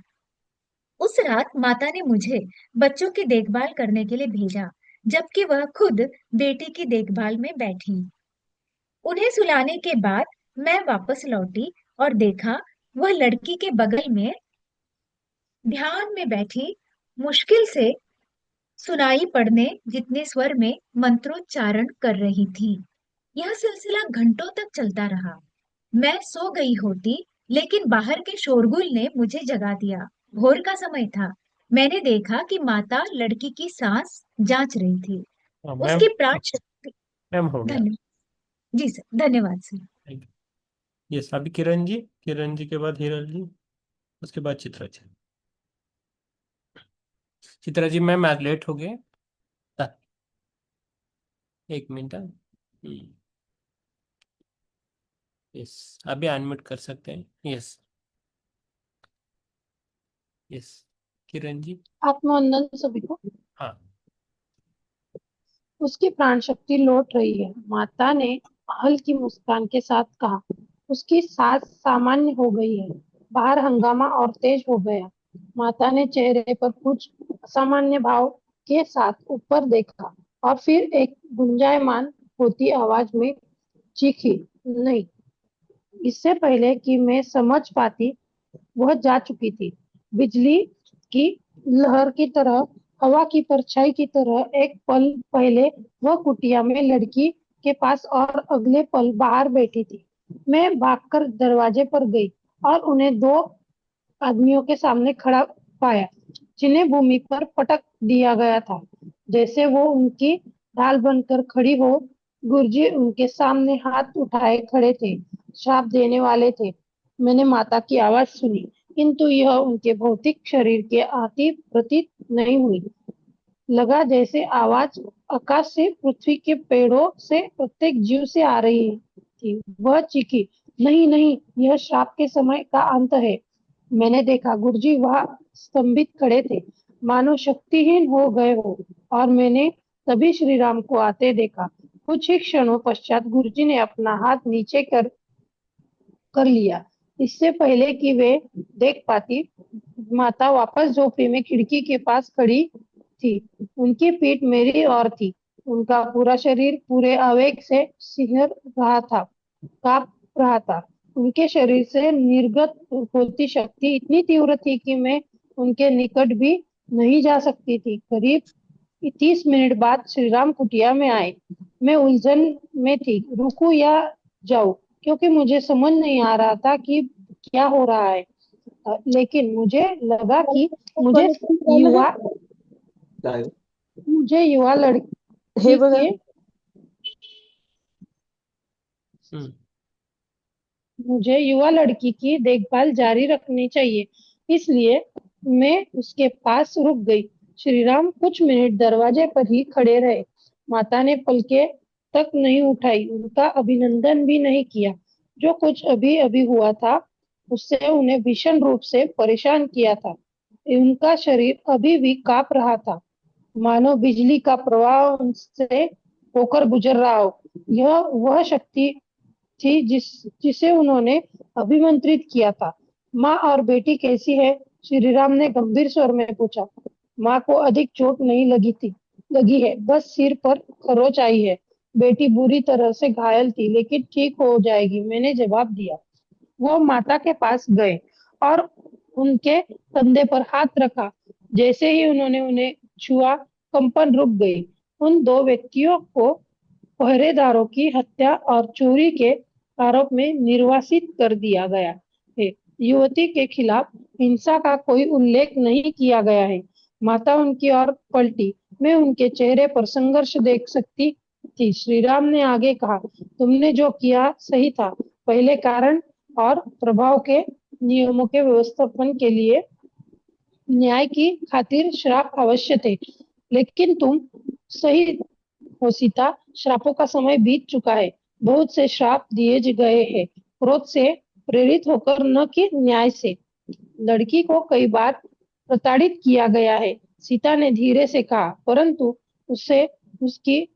उस रात माता ने मुझे बच्चों की देखभाल करने के लिए भेजा, जबकि वह खुद बेटी की देखभाल में बैठी। उन्हें सुलाने के बाद मैं वापस लौटी और देखा, वह लड़की के बगल में ध्यान में बैठी, मुश्किल से सुनाई पड़ने जितने स्वर में मंत्रोच्चारण कर रही थी। यह सिलसिला घंटों तक चलता रहा। मैं सो गई होती, लेकिन बाहर के शोरगुल ने मुझे जगा दिया। भोर का समय था। मैंने देखा कि माता लड़की की सांस जांच रही थी। हाँ उसकी मैम। प्राण शक्ति। मैम हो गया। धन्यवाद। जी सर, धन्यवाद सर। Thank you. यस, अभी किरण जी के बाद हिरल जी, उसके बाद चित्रा जी। चित्रा जी, मैम आज लेट हो गए। हाँ, एक मिनट। यस, अभी अनम्यूट कर सकते हैं। यस। यस, किरण जी। आत्मवंदन सभी को। हाँ। उसकी प्राण शक्ति लौट रही है, माता ने हल्की मुस्कान के साथ कहा। उसकी सांस सामान्य हो गई है। बाहर हंगामा और तेज हो गया। माता ने चेहरे पर कुछ असामान्य भाव के साथ ऊपर देखा और फिर एक गुंजायमान होती आवाज में चीखी, नहीं। इससे पहले कि मैं समझ पाती, वह जा चुकी थी। बिजली की लहर की तरह, हवा की परछाई की तरह एक पल पहले वह कुटिया में लड़की के पास और अगले पल बाहर बैठी थी। मैं भागकर दरवाजे पर गई और उन्हें दो आदमियों के सामने खड़ा पाया, जिन्हें भूमि पर पटक दिया गया था, जैसे वो उनकी ढाल बनकर खड़ी हो। गुरुजी उनके सामने हाथ उठाए खड़े थे, श्राप देने वाले थे। मैंने माता की आवाज सुनी, किंतु यह उनके भौतिक शरीर के आती प्रतीत नहीं हुई। लगा जैसे आवाज आकाश से, पृथ्वी के पेड़ों से, प्रत्येक जीव से आ रही थी। वह चीखी, नहीं नहीं, यह श्राप के समय का अंत है। मैंने देखा गुरुजी वहां स्तंभित खड़े थे, मानो शक्तिहीन हो गए हो, और मैंने तभी श्री राम को आते देखा। कुछ ही क्षणों पश्चात गुरुजी ने अपना हाथ नीचे कर लिया। इससे पहले कि वे देख पाती, माता वापस झोपड़ी में खिड़की के पास खड़ी थी। उनकी पीठ मेरी ओर थी। उनका पूरा शरीर पूरे आवेग से सिहर रहा था, कांप रहा था। उनके शरीर से निर्गत होती शक्ति इतनी तीव्र थी कि मैं उनके निकट भी नहीं जा सकती थी। करीब 30 मिनट बाद श्रीराम कुटिया में आए। मैं उलझन में थी, रुकूं या जाऊं, क्योंकि मुझे समझ नहीं आ रहा था कि क्या हो रहा है। लेकिन मुझे लगा कि मुझे युवा मुझे युवा हे लड़की बघा के हम्म। मुझे युवा लड़की की देखभाल जारी रखनी चाहिए, इसलिए मैं उसके पास रुक गई। श्रीराम कुछ मिनट दरवाजे पर ही खड़े रहे। माता ने पलके तक नहीं उठाई, उनका अभिनंदन भी नहीं किया। जो कुछ अभी अभी हुआ था उससे उन्हें भीषण रूप से परेशान किया था। उनका शरीर अभी भी कांप रहा था, मानो बिजली का प्रवाह उनसे होकर गुजर रहा हो। यह वह शक्ति थी जिसे उन्होंने अभिमंत्रित किया था। माँ और बेटी कैसी है? श्री राम ने गंभीर स्वर में पूछा। माँ को अधिक चोट नहीं लगी है, बस सिर पर खरोंच आई है। बेटी बुरी तरह से घायल थी, लेकिन ठीक हो जाएगी, मैंने जवाब दिया। वो माता के पास गए और उनके कंधे पर हाथ रखा। जैसे ही उन्होंने उन्हें छुआ, कंपन रुक गई। उन दो व्यक्तियों को पहरेदारों की हत्या और चोरी के आरोप में निर्वासित कर दिया गया है। युवती के खिलाफ हिंसा का कोई उल्लेख नहीं किया गया है। माता उनकी ओर पलटी। मैं उनके चेहरे पर संघर्ष देख सकती थी। श्रीराम ने आगे कहा, तुमने जो किया सही था। पहले कारण और प्रभाव के नियमों के व्यवस्थापन के लिए न्याय की खातिर श्राप अवश्य थे, लेकिन तुम सही हो सीता, श्रापों का समय बीत चुका है। बहुत से श्राप दिए गए हैं, क्रोध से प्रेरित होकर, न कि न्याय से। लड़की को कई बार प्रताड़ित किया गया है, सीता ने धीरे से कहा, परंतु उसे उसकी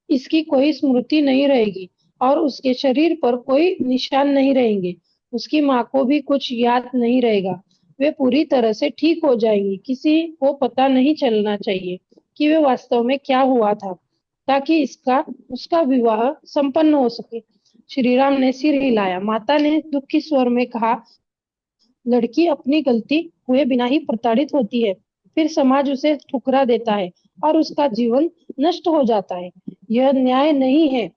इसकी कोई स्मृति नहीं रहेगी और उसके शरीर पर कोई निशान नहीं रहेंगे। उसकी माँ को भी कुछ याद नहीं रहेगा। वे पूरी तरह से ठीक हो जाएंगी। किसी को पता नहीं चलना चाहिए कि वे वास्तव में क्या हुआ था, ताकि इसका उसका विवाह संपन्न हो सके। श्रीराम ने सिर हिलाया। माता ने दुखी स्वर में कहा, लड़की अपनी गलती हुए बिना ही प्रताड़ित होती है, फिर समाज उसे ठुकरा देता है और उसका जीवन नष्ट हो जाता है। यह न्याय नहीं है,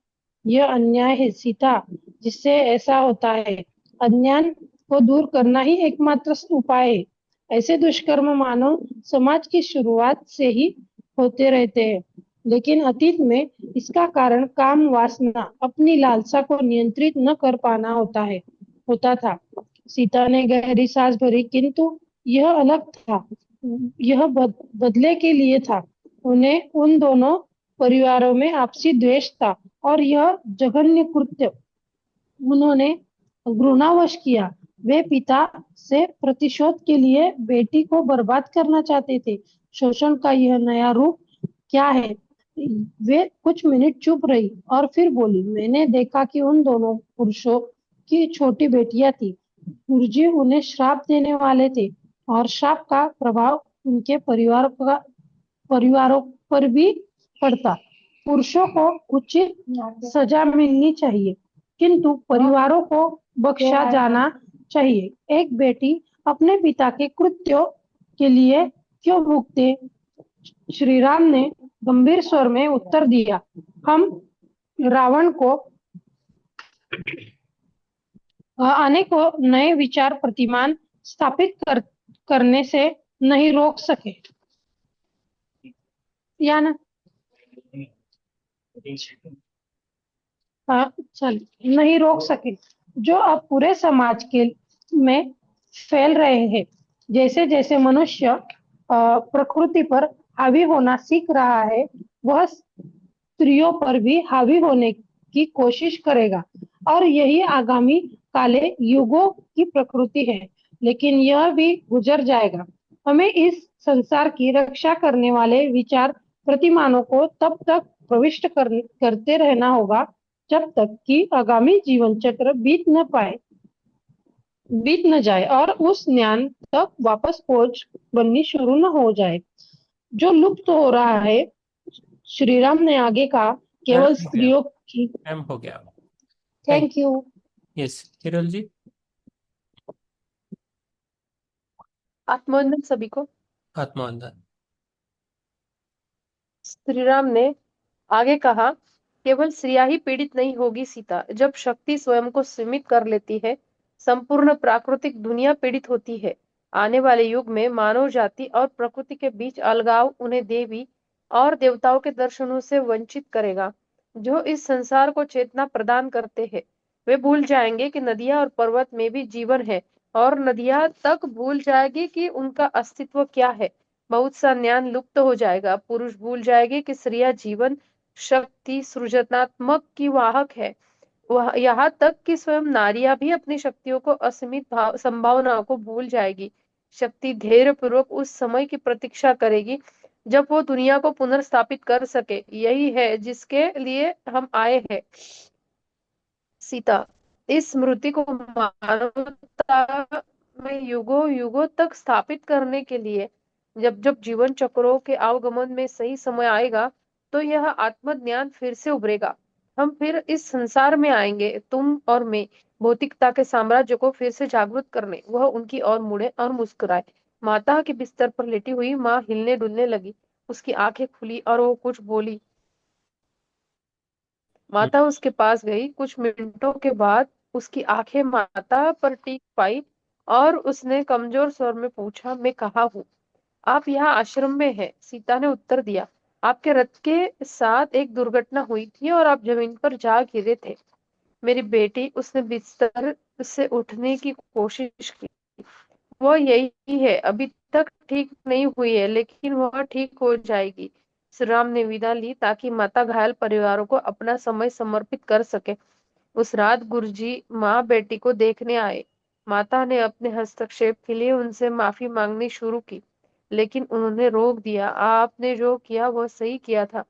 यह अन्याय है सीता। जिससे ऐसा होता है, अज्ञान को दूर करना ही एकमात्र उपाय है। ऐसे दुष्कर्म मानव समाज की शुरुआत से ही होते रहते हैं, लेकिन अतीत में इसका कारण काम वासना, अपनी लालसा को नियंत्रित न कर पाना होता था। सीता ने गहरी सांस भरी, किंतु यह अलग था। यह बदले के लिए था। उन्हें उन दोनों परिवारों में आपसी द्वेष था और यह जघन्य कृत्य उन्होंने घृणावश किया। वे पिता से प्रतिशोध के लिए बेटी को बर्बाद करना चाहते थे। शोषण का यह नया रूप क्या है? वे कुछ मिनट चुप रही और फिर बोली, मैंने देखा कि उन दोनों पुरुषों की छोटी बेटियां थी। गुरुजी उन्हें श्राप देने वाले थे और श्राप का प्रभाव उनके परिवारों पर भी पड़ता। पुरुषों को उचित सजा मिलनी चाहिए, किंतु परिवारों को बख्शा जाना चाहिए। एक बेटी अपने पिता के कृत्यों के लिए क्यों भुगते? श्री राम ने गंभीर स्वर में उत्तर दिया, हम रावण को अनेकों नए विचार प्रतिमान स्थापित करने से नहीं रोक सके। या ना? चल नहीं रोक सके, जो अब पूरे समाज के में फैल रहे हैं। जैसे जैसे मनुष्य प्रकृति पर हावी होना सीख रहा है, वह स्त्रियों पर भी हावी होने की कोशिश करेगा, और यही आगामी काले युगों की प्रकृति है। लेकिन यह भी गुजर जाएगा। हमें इस संसार की रक्षा करने वाले विचार प्रतिमानों को तब तक प्रविष्ट करते रहना होगा जब तक कि आगामी जीवन चक्र बीत न जाए और उस ज्ञान तक वापस पहुंच बननी शुरू न हो जाए जो लुप्त हो रहा है। श्री राम ने आगे कहा, केवल हो गया स्त्रियों की। मैम, हो गया। Thank thank you. यस, हिरोल जी। आत्मवंदन सभी को। आत्मवंदन। श्री राम ने आगे कहा, केवल स्त्रियां ही पीड़ित नहीं होगी सीता। जब शक्ति स्वयं को सीमित कर लेती है, संपूर्ण प्राकृतिक दुनिया पीड़ित होती है। आने वाले युग में मानव जाति और प्रकृति के बीच अलगाव उन्हें देवी और देवताओं के दर्शनों से वंचित करेगा। जो इस संसार को चेतना प्रदान करते हैं, वे भूल जाएंगे कि नदियां और पर्वत में भी जीवन है, और नदियां तक भूल जाएगी कि उनका अस्तित्व क्या है। बहुत सा ज्ञान लुप्त हो जाएगा। पुरुष भूल जाएंगे कि स्त्रियां जीवन, शक्ति, सृजनात्मक की वाहक है। वह यहाँ तक कि स्वयं नारियां भी अपनी शक्तियों को, असीमित संभावनाओं को भूल जाएगी। शक्ति धैर्य पूर्वक उस समय की प्रतीक्षा करेगी जब वो दुनिया को पुनर्स्थापित कर सके। यही है जिसके लिए हम आए हैं सीता। इस स्मृति को मानवता में युगों युगों तक स्थापित करने के लिए। जब जब जीवन चक्रों के आगमन में सही समय आएगा, तो यह आत्मज्ञान फिर से उभरेगा। हम फिर इस संसार में आएंगे, तुम और मैं, भौतिकता के साम्राज्य को फिर से जागृत करने। वह उनकी ओर मुड़े और मुस्कुराए। माता के बिस्तर पर लेटी हुई माँ हिलने डुलने लगी। उसकी आंखें खुली और वो कुछ बोली। माता उसके पास गई। कुछ मिनटों के बाद उसकी आंखें माता पर टिक पाई और उसने कमजोर स्वर में पूछा, मैं कहाँ हूँ? आप यहाँ आश्रम में हैं, सीता ने उत्तर दिया। आपके रथ के साथ एक दुर्घटना हुई थी और आप जमीन पर जा गिरे थे। मेरी बेटी, उसने बिस्तर से उठने की कोशिश की। वो यही है, अभी तक ठीक नहीं हुई है, लेकिन वह ठीक हो जाएगी। श्री राम ने विदा ली ताकि माता घायल परिवारों को अपना समय समर्पित कर सके। उस रात गुरुजी माँ बेटी को देखने आए। माता ने अपने हस्तक्षेप के लिए उनसे माफी मांगनी शुरू की, लेकिन उन्होंने रोक दिया। आपने जो किया वह सही किया था,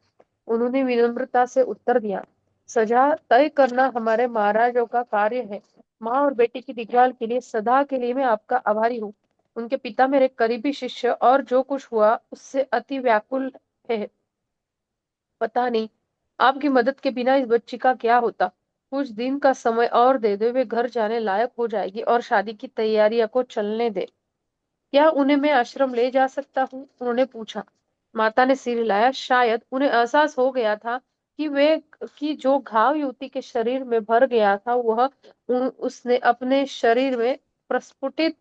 उन्होंने विनम्रता से उत्तर दिया। सजा तय करना हमारे महाराजों का कार्य है। माँ और बेटी की देखभाल के लिए सदा के लिए मैं आपका आभारी हूँ। उनके पिता मेरे करीबी शिष्य और जो कुछ हुआ उससे अति व्याकुल है। पता नहीं आपकी मदद के बिना इस बच्ची का क्या होता। कुछ दिन का समय और दे दे, वे घर जाने लायक हो जाएगी और शादी की तैयारियों को चलने दे। क्या उन्हें मैं आश्रम ले जा सकता हूँ? उन्होंने पूछा। माता ने सिर हिलाया। शायद उन्हें एहसास हो गया था कि वे कि जो घाव युवती के शरीर में भर गया था, वह उसने अपने शरीर में प्रस्फुटित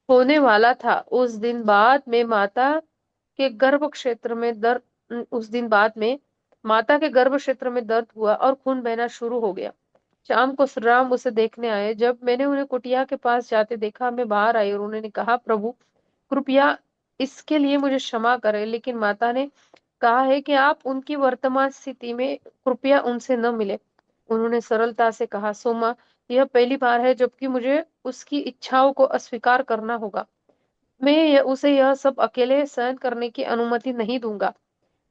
होने वाला था। उस दिन बाद में माता के गर्भ क्षेत्र में दर्द उस दिन बाद में माता के गर्भ क्षेत्र में दर्द हुआ और खून बहना शुरू हो गया। शाम को श्री राम उसे देखने आए। जब मैंने उन्हें कुटिया के पास जाते देखा, मैं बाहर आई और उन्होंने कहा, प्रभु कृपया इसके लिए मुझे क्षमा करें, लेकिन माता ने कहा है कि आप उनकी वर्तमान स्थिति में कृपया उनसे न मिले। उन्होंने सरलता से कहा, सोमा, यह पहली बार है जबकि मुझे उसकी इच्छाओं को अस्वीकार करना होगा। उसे यह सब अकेले सहन करने की अनुमति नहीं दूंगा।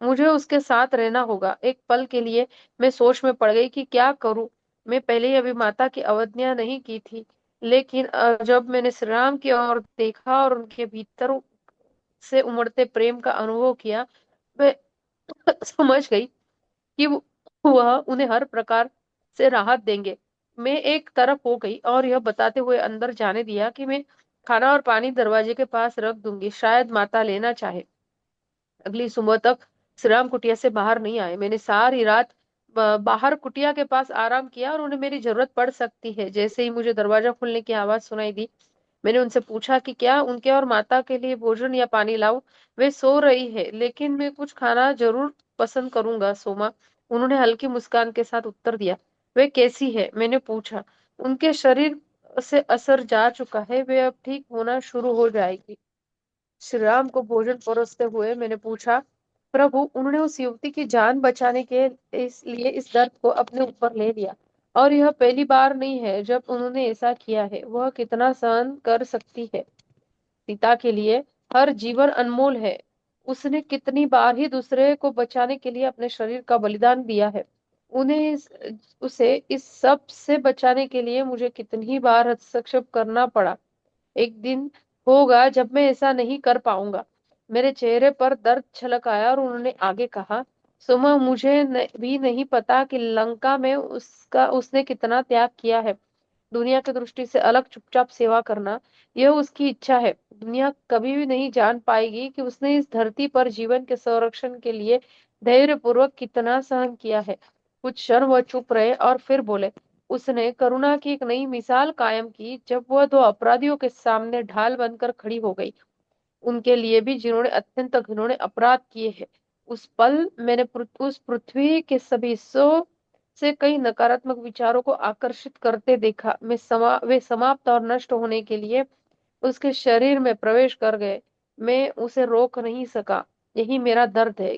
मुझे उसके साथ रहना होगा। एक पल के लिए मैं सोच में पड़ गई कि क्या करूं। मैं पहले ही अभी माता की अवज्ञा नहीं की थी, लेकिन जब मैंने श्री राम की ओर देखा और उनके भीतर से उमड़ते प्रेम का अनुभव किया, मैं समझ गई कि वह उन्हें हर प्रकार से राहत देंगे। मैं एक तरफ हो गई और यह बताते हुए अंदर जाने दिया कि मैं खाना और पानी दरवाजे के पास रख दूंगी, शायद माता लेना चाहे। अगली सुबह तक श्री राम कुटिया से बाहर नहीं आए। मैंने सारी रात बाहर कुटिया के पास आराम किया और उन्हें मेरी जरूरत पड़ सकती है। जैसे ही मुझे दरवाजा खुलने की आवाज सुनाई दी, मैंने उनसे पूछा कि क्या उनके और माता के लिए भोजन या पानी लाऊं। वे सो रही है, लेकिन मैं कुछ खाना जरूर पसंद करूंगा, सोमा। उन्होंने हल्की मुस्कान के साथ उत्तर दिया। वे कैसी है? मैंने पूछा। उनके शरीर से असर जा चुका है, वे अब ठीक होना शुरू हो जाएगी। श्री राम को भोजन परोसते हुए मैंने पूछा, प्रभु उन्होंने उस युवती की जान बचाने के इसलिए इस दर्द को अपने ऊपर ले लिया, और यह पहली बार नहीं है जब उन्होंने ऐसा किया है। वह कितना सहन कर सकती है? पिता के लिए हर जीवन अनमोल है। उसने कितनी बार ही दूसरे को बचाने के लिए अपने शरीर का बलिदान दिया है। उसे इस सब से बचाने के लिए मुझे कितनी बार हस्तक्षेप करना पड़ा। एक दिन होगा जब मैं ऐसा नहीं कर पाऊंगा। मेरे चेहरे पर दर्द छलक आया और उन्होंने आगे कहा, सुमा, मुझे भी नहीं पता कि लंका में उसने कितना त्याग किया है। दुनिया की दृष्टि से अलग चुपचाप सेवा करना, यह उसकी इच्छा है। दुनिया कभी भी नहीं जान पाएगी कि उसने इस धरती पर जीवन के संरक्षण के लिए धैर्य पूर्वक कितना सहन किया है। कुछ क्षण वह चुप रहे और फिर बोले, उसने करुणा की एक नई मिसाल कायम की जब वह दो अपराधियों के सामने ढाल बनकर खड़ी हो गई, उनके लिए भी जिन्होंने अत्यंत घिनौने अपराध किए हैं। उस पल मैंने उस पृथ्वी के सभी हिस्सों से कई नकारात्मक विचारों को आकर्षित करते देखा। वे समाप्त और नष्ट होने के लिए उसके शरीर में प्रवेश कर गए। मैं उसे रोक नहीं सका। यही मेरा दर्द है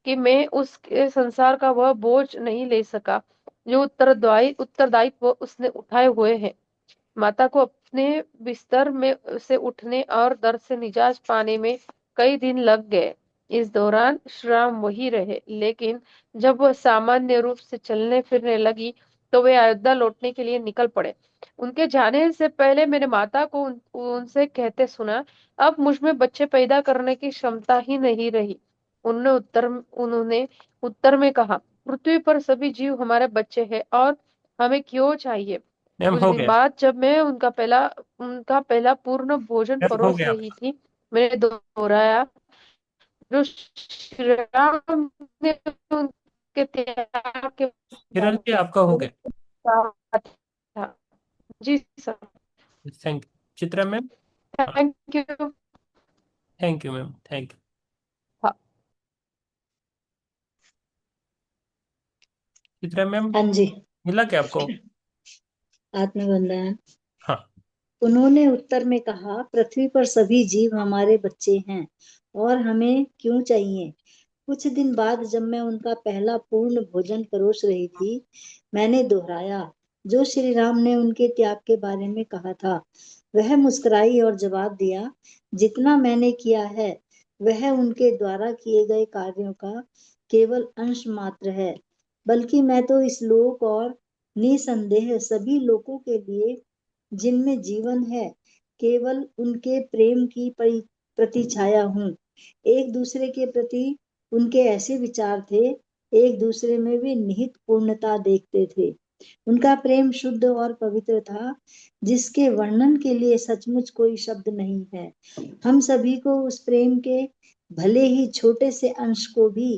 कि मैं उसके संसार का वह बोझ नहीं ले सका जो उत्तरदायित्व उसने उठाए हुए हैं। माता को अपने बिस्तर में से उठने और दर्द से निजात पाने में कई दिन लग गए। इस दौरान श्राम वही रहे, लेकिन जब वह सामान्य रूप से चलने फिरने लगी तो वे अयोध्या लौटने के लिए निकल पड़े। उनके जाने से पहले मैंने माता को उनसे कहते सुना, अब मुझ में बच्चे पैदा करने की क्षमता ही नहीं रही। उन्होंने उत्तर में कहा, पृथ्वी पर सभी जीव हमारे बच्चे हैं और हमें क्यों चाहिए। मैम कुछ हो दिन गया। बाद जब मैं उनका पहला पूर्ण भोजन मैम हो परोस गया रही आपका। थी, मैंने दोहराया, जो श्री राम ने उनके त्याग के हिरल जी आपका हो बाद गया। कहा था। जी sir. Thank you Chitra ma'am. हाँ, thank you. Thank you ma'am, thank you. Chitra ma'am, हाँ जी। मिला क्या आपको? आत्मबंधन। हाँ। उन्होंने उत्तर में कहा, पृथ्वी पर सभी जीव हमारे बच्चे हैं और हमें क्यों चाहिए। कुछ दिन बाद जब मैं उनका पहला पूर्ण भोजन परोस रही थी, मैंने दोहराया, जो श्री राम ने उनके त्याग के बारे में कहा था। वह मुस्कुराई और जवाब दिया, जितना मैंने किया है वह उनके द्वारा किए गए कार्यों का केवल अंश मात्र है, बल्कि मैं तो इस लोक और निसंदेह सभी लोगों के लिए जिनमें जीवन है केवल उनके प्रेम की प्रतिछाया हूँ। एक दूसरे के प्रति उनके ऐसे विचार थे, एक दूसरे में वे निहित पूर्णता देखते थे। उनका प्रेम शुद्ध और पवित्र था, जिसके वर्णन के लिए सचमुच कोई शब्द नहीं है। हम सभी को उस प्रेम के भले ही छोटे से अंश को भी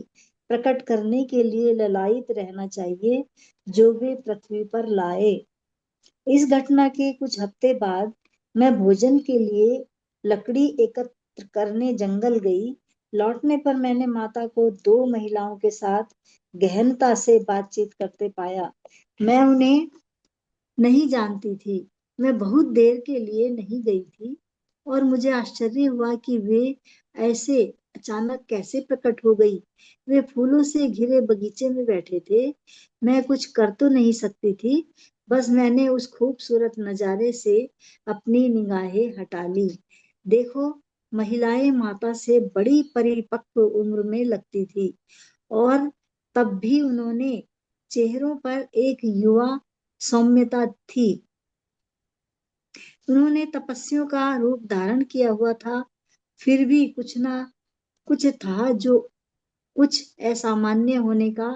प्रकट करने के लिए ललायित रहना चाहिए, जो वे पृथ्वी पर लाए। इस घटना के कुछ हफ्ते बाद मैं भोजन के लिए लकड़ी एकत्र करने जंगल गई। लौटने पर मैंने माता को दो महिलाओं के साथ गहनता से बातचीत करते पाया। मैं उन्हें नहीं जानती थी। मैं बहुत देर के लिए नहीं गई थी और मुझे आश्चर्य हुआ कि वे ऐसे अचानक कैसे प्रकट हो गई। वे फूलों से घिरे बगीचे में बैठे थे। मैं कुछ कर तो नहीं सकती थी, बस मैंने उस खूबसूरत नजारे से अपनी निगाहें हटा ली। देखो, महिलाएं माता से बड़ी परिपक्व उम्र में लगती थी और तब भी उन्होंने चेहरों पर एक युवा सौम्यता थी। उन्होंने तपस्वियों का रूप धारण किया हुआ था, फिर भी कुछ ना कुछ था जो कुछ असामान्य होने का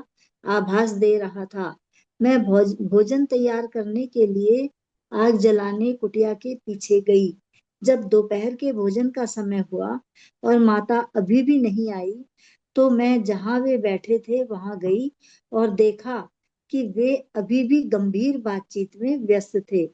आभास दे रहा था। मैं भोजन तैयार करने के लिए आग जलाने कुटिया के पीछे गई। जब दोपहर के भोजन का समय हुआ और माता अभी भी नहीं आई, तो मैं जहां वे बैठे थे वहां गई और देखा कि वे अभी भी गंभीर बातचीत में व्यस्त थे।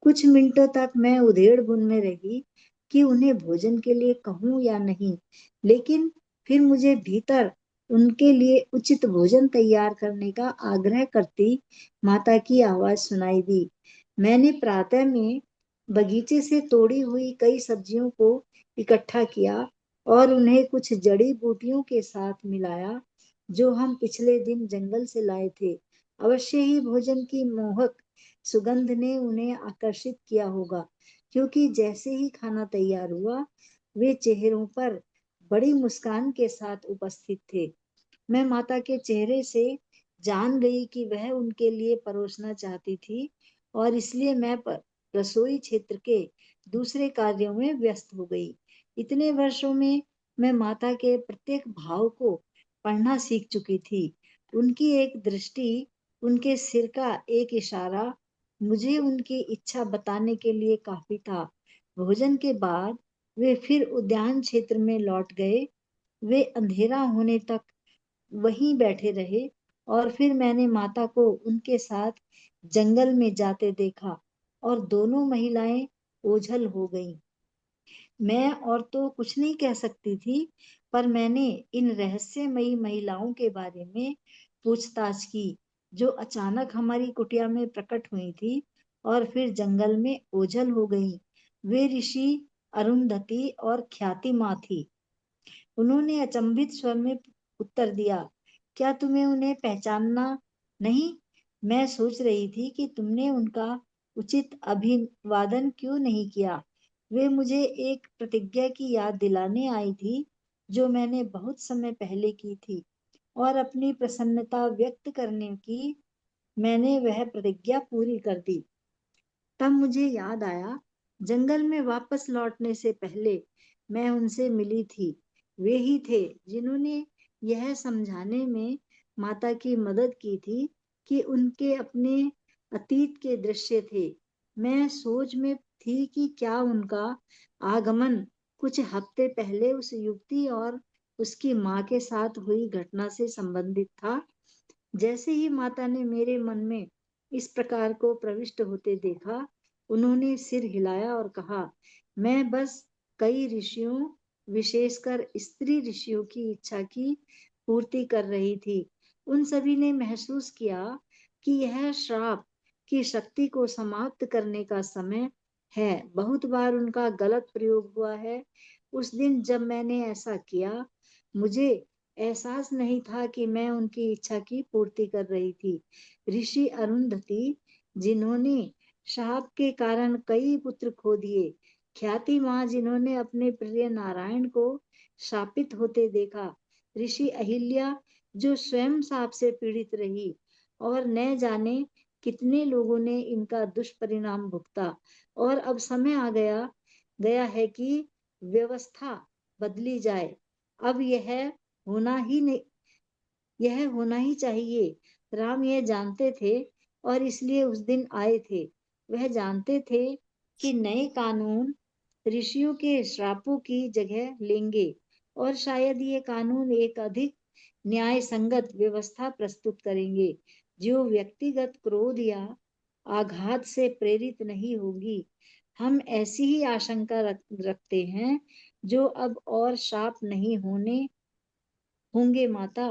कुछ मिनटों तक मैं उधेड़ बुन में रही कि उन्हें भोजन के लिए कहूं या नहीं, लेकिन फिर मुझे भीतर उनके लिए उचित भोजन तैयार करने का आग्रह करती माता की आवाज सुनाई दी। मैंने प्रातः में बगीचे से तोड़ी हुई कई सब्जियों को इकट्ठा किया और उन्हें कुछ जड़ी बूटियों के साथ मिलाया जो हम पिछले दिन जंगल से लाए थे। अवश्य ही भोजन की मोहक सुगंध ने उन्हें आकर्षित किया होगा, क्योंकि जैसे ही खाना तैयार हुआ, वे चेहरों पर बड़ी मुस्कान के साथ उपस्थित थे। मैं माता के चेहरे से जान गई कि वह उनके लिए परोसना चाहती थी और इसलिए मैं रसोई क्षेत्र के दूसरे कार्यों में व्यस्त हो गई। इतने वर्षों में मैं माता के प्रत्येक भाव को पढ़ना सीख चुकी थी। उनकी एक दृष्टि, उनके सिर का एक इशारा मुझे उनकी इच्छा बताने के लिए काफी था। भोजन के बाद वे फिर उद्यान क्षेत्र में लौट गए। वे अंधेरा होने तक वहीं बैठे रहे और फिर मैंने माता को उनके साथ जंगल में जाते देखा और दोनों महिलाएं ओझल हो गईं। मैं और तो कुछ नहीं कह सकती थी, पर मैंने इन रहस्यमयी महिलाओं के बारे में पूछताछ की, जो अचानक हमारी कुटिया में प्रकट हुई थी और फिर जंगल में ओझल हो गईं। वे ऋषि अरुंधति और ख्याति माँ थी। उन्होंने अचंभित स्वर में उत्तर दिया, क्या तुम्हें उन्हें पहचानना नहीं? मैं सोच रही थी कि तुमने उनका उचित अभिवादन क्यों नहीं किया। वे मुझे एक प्रतिज्ञा की याद दिलाने आई थी, जो मैंने बहुत समय पहले की थी, और अपनी प्रसन्नता व्यक्त करने की मैंने वह प्रतिज्ञा पूरी कर दी। तब मुझे याद आया, जंगल में वापस लौटने से पहले मैं उनसे मिली थी। वे ही थे जिन्होंने यह समझाने में माता की मदद की थी कि उनके अपने अतीत के दृश्य थे। मैं सोच में थी कि क्या उनका आगमन कुछ हफ्ते पहले उस युवती और उसकी माँ के साथ हुई घटना से संबंधित था। जैसे ही माता ने मेरे मन में इस प्रकार को प्रविष्ट होते देखा, उन्होंने सिर हिलाया और कहा, मैं बस कई ऋषियों, विशेषकर स्त्री ऋषियों की इच्छा की पूर्ति कर रही थी। उन सभी ने महसूस किया कि यह श्राप की शक्ति को समाप्त करने का समय है। बहुत बार उनका गलत प्रयोग हुआ है। उस दिन जब मैंने ऐसा किया, मुझे एहसास नहीं था कि मैं उनकी इच्छा की पूर्ति कर रही थी। ऋषि अरुंधति, जिन्होंने शाप के कारण कई पुत्र खो दिए, ख्याति माँ, जिन्होंने अपने प्रिय नारायण को शापित होते देखा, ऋषि अहिल्या, जो स्वयं शाप से पीड़ित रही, और न जाने कितने लोगों ने इनका दुष्परिणाम भुगता। और अब समय आ गया है कि व्यवस्था बदली जाए। अब होना ही नहीं यह होना ही चाहिए। राम यह जानते थे और इसलिए उस दिन आए थे। वह जानते थे कि नए कानून ऋषियों के श्रापों की जगह लेंगे और शायद ये कानून एक अधिक न्याय संगत व्यवस्था प्रस्तुत करेंगे, जो व्यक्तिगत क्रोध या आघात से प्रेरित नहीं होगी। हम ऐसी ही आशंका रखते हैं, जो अब और शाप नहीं होंगे माता।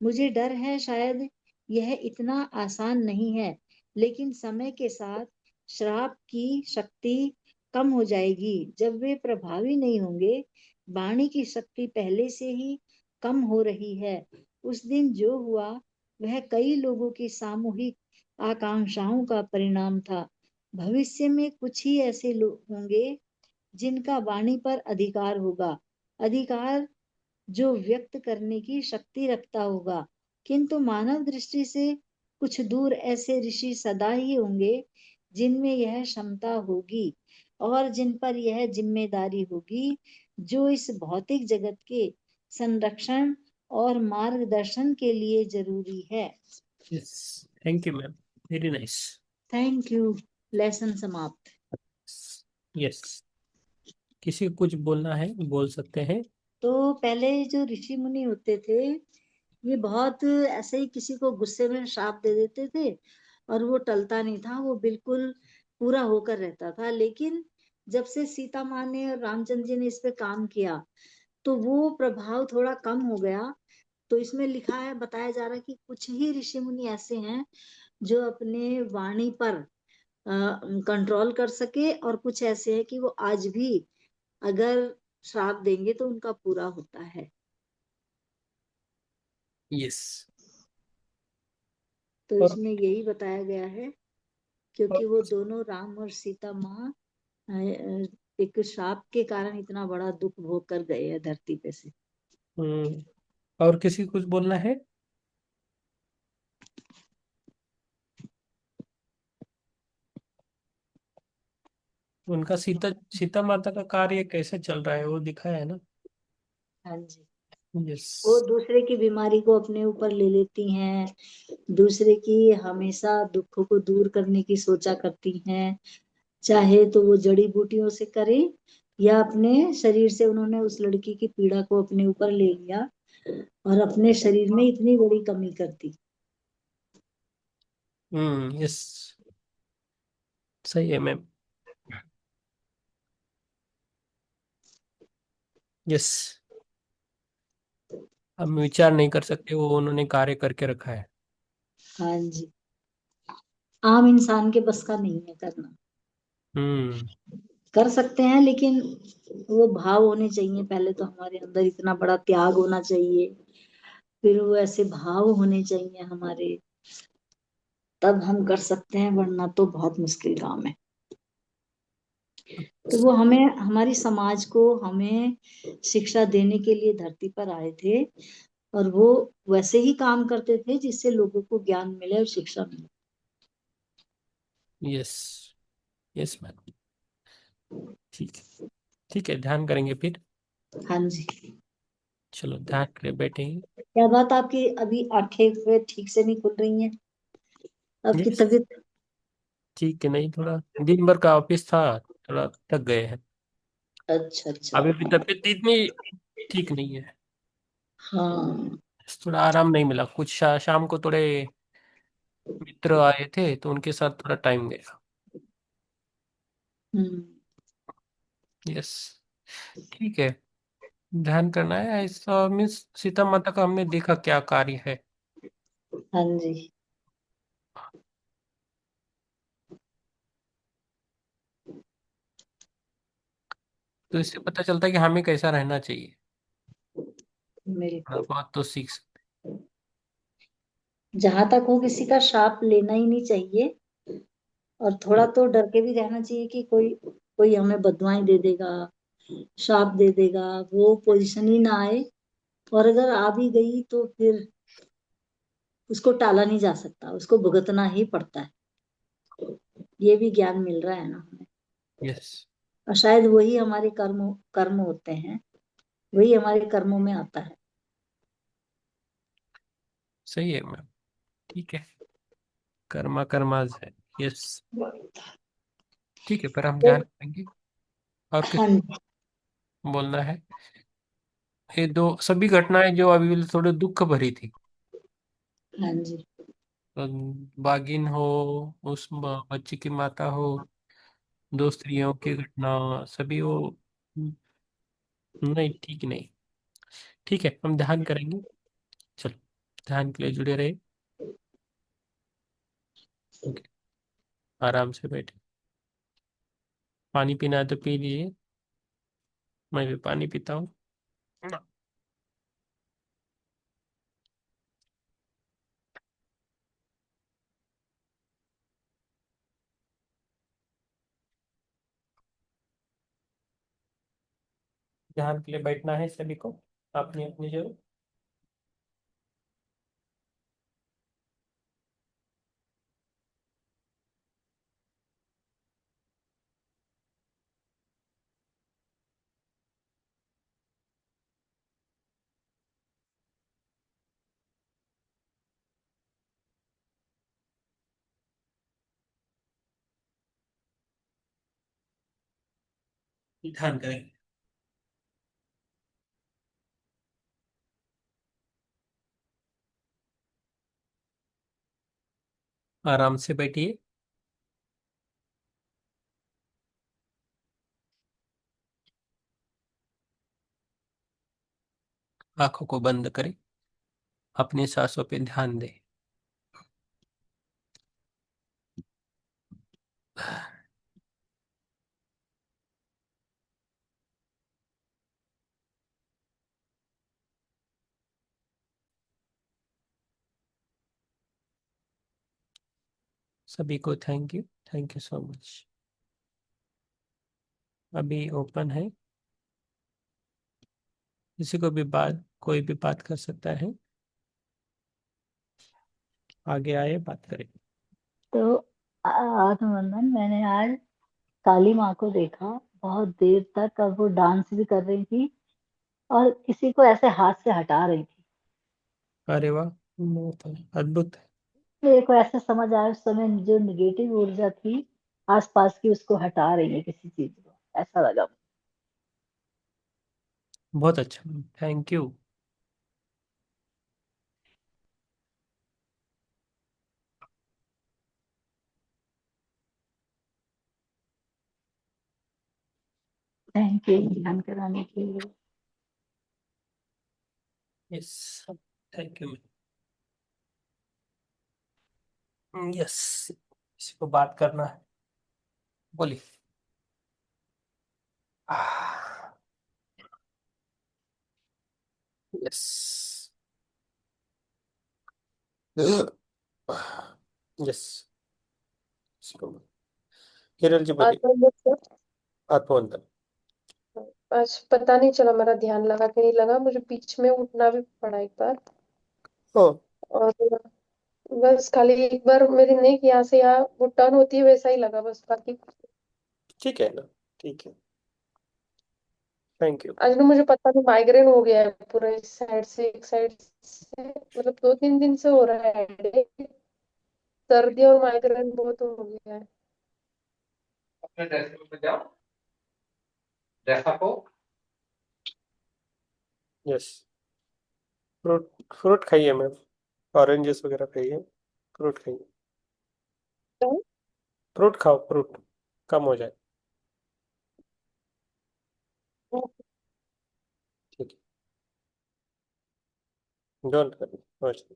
मुझे डर है शायद यह इतना आसान नहीं है, लेकिन समय के साथ श्राप की शक्ति कम हो जाएगी। जब वे प्रभावी नहीं होंगे, वाणी की शक्ति पहले से ही कम हो रही है। उस दिन जो हुआ वह कई लोगों की सामूहिक आकांक्षाओं का परिणाम था। भविष्य में कुछ ही ऐसे लोग होंगे जिनका वाणी पर अधिकार होगा, अधिकार जो व्यक्त करने की शक्ति रखता होगा। किंतु मानव दृष्टि से कुछ दूर ऐसे ऋषि सदा ही होंगे जिनमें यह क्षमता होगी और जिन पर यह जिम्मेदारी होगी, जो इस भौतिक जगत के संरक्षण और मार्गदर्शन के लिए जरूरी है। Yes, thank you ma'am, very nice. Thank you. Lesson समाप्त। यस, किसी को कुछ बोलना है बोल सकते हैं। तो पहले जो ऋषि मुनि होते थे, ये बहुत ऐसे ही किसी को गुस्से में श्राप दे देते थे और वो टलता नहीं था, वो बिल्कुल पूरा होकर रहता था। लेकिन जब से सीता माँ ने और रामचंद्र जी ने इस पे काम किया, तो वो प्रभाव थोड़ा कम हो गया। तो इसमें लिखा है, बताया जा रहा है कि कुछ ही ऋषि मुनि ऐसे हैं जो अपने वाणी पर कंट्रोल कर सके, और कुछ ऐसे हैं कि वो आज भी अगर श्राप देंगे तो उनका पूरा होता है। यस। तो और, इसमें यही बताया गया है, क्योंकि और वो दोनों राम और सीता माँ एक श्राप के कारण इतना बड़ा दुख भोग कर गए हैं धरती पे से। और किसी को कुछ बोलना है? उनका सीता सीता माता का कार्य कैसे चल रहा है वो दिखाया है ना। हाँ जी। यस। वो दूसरे की बीमारी को अपने ऊपर ले लेती हैं, दूसरे की हमेशा दुखों को दूर करने की सोचा करती हैं। चाहे तो वो जड़ी बूटियों से करे, या अपने शरीर से उन्होंने उस लड़की की पीड़ा को अपने ऊपर ले लिया और अपने शरीर में इतनी बड़ी कमी कर दी। यस, सही है मैम। यस, हम विचार नहीं कर सकते, वो उन्होंने कार्य करके रखा है। हाँ जी, आम इंसान के बस का नहीं है करना। हम्म। कर सकते हैं लेकिन वो भाव होने चाहिए, पहले तो हमारे अंदर इतना बड़ा त्याग होना चाहिए, फिर वो ऐसे भाव होने चाहिए हमारे, तब हम कर सकते हैं, वरना तो बहुत मुश्किल काम है। तो वो हमें, हमारी समाज को हमें शिक्षा देने के लिए धरती पर आए थे, और वो वैसे ही काम करते थे जिससे लोगों को ज्ञान मिले और शिक्षा मिले। यस। Yes ma'am. ठीक है, ठीक है, ध्यान करेंगे फिर। हाँ जी। चलो, ध्यान के लिए बैठेंगे। क्या बात, आपकी अभी आंखें फिर ठीक से नहीं खुल रही हैं? आपकी यस। तबीयत? ठीक है, नहीं, थोड़ा दिन भर का ऑफिस था, थोड़ा थक गए हैं। अच्छा अच्छा। अभी भी तबीयत इतनी ठीक नहीं है। हाँ। थोड़ा आराम नहीं मिला कुछ, शाम को थोड़े मित्र आए थे तो उनके साथ थोड़ा टाइम गया। हम्म। यस। ठीक है, ध्यान करना है ऐसा मीन्स सीता माता का हमने देखा क्या कार्य है। हाँ जी। तो इससे पता चलता है कि हमें कैसा रहना चाहिए। थोड़ा बिल्कुल। बहुत तो सीख सकते जहां तक हो किसी का शाप लेना ही नहीं चाहिए, और थोड़ा हैं। तो डर के भी रहना चाहिए कि कोई कोई हमें बददुआएं दे देगा, शाप दे देगा, वो पोजीशन ही ना आए। और अगर आ भी गई तो फिर उसको टाला नहीं जा सकता, उसको भुगतना ही पड़ता है। ये भी ज्ञान मिल रहा है ना हमें। यस। और शायद वही हमारे कर्म कर्म होते हैं, वही हमारे कर्मों में आता है। सही है मैम। ठीक है, कर्मा कर्माज है। यस। ठीक है, पर हम तो ध्यान करेंगे। और हाँ किस जी। बोलना है? ये दो सभी घटनाएं जो अभी थोड़े दुख भरी थी, हाँ जी। बागिन हो, उस बच्ची की माता हो, दो स्त्रियों की घटना, सभी वो नहीं, ठीक नहीं। ठीक है, हम ध्यान करेंगे। चलो, ध्यान के लिए जुड़े रहे। ओके, आराम से बैठे। पानी पीना है तो पी लीजिए, मैं भी पानी पीता हूँ। ध्यान के लिए बैठना है सभी को, अपनी अपनी जगह। ध्यान करें, आराम से बैठिए। आंखों को बंद करें, अपनी सांसों पे ध्यान दें। सभी को thank you, thank you so much. अभी ओपन है, किसी को भी बात, कोई भी बात कर सकता है। आगे आए, बात करें। तो आत्मबंधन, मैंने आज काली माँ को देखा बहुत देर तक, और वो डांस भी कर रही थी, और किसी को ऐसे हाथ से हटा रही थी। अरे वाह, बहुत अद्भुत है। मेरे को ऐसे समझ आया उस समय जो निगेटिव ऊर्जा थी आसपास की उसको हटा रही है किसी चीज को, ऐसा लगा। बहुत अच्छा, थैंक यू। थैंक यू ध्यान कराने के लिए। Yes, thank you. यस, किसी को बात करना है, बोलिए। यस, यस, हिरल जी बोलिए। आत्मविश्वास। आत्मवंदन। आज पता नहीं चला मेरा ध्यान लगा कि नहीं लगा, मुझे बीच में उठना भी पड़ा एक बार। ओ, और बस खाली एक बार मेरी नेक यहाँ से यहाँ वो टर्न होती है वैसा ही लगा बस, बाकी ठीक है ना, ठीक है, थैंक यू। आज ना मुझे पता नहीं माइग्रेन हो गया है पूरा इस साइड से, एक साइड से, मतलब 2-3 दिन से हो रहा है headache। सर्दी और माइग्रेन बहुत हो गया है। अपने ड्रेसिंग रूम में जाओ, ड्रेस अप हो। यस, फ्रूट, फ्रूट खाइए मैम, ऑरेंजेस वगैरह खाइए, फ्रूट खाइए, फ्रूट खाओ, फ्रूट कम हो जाए। ठीक है, don't worry.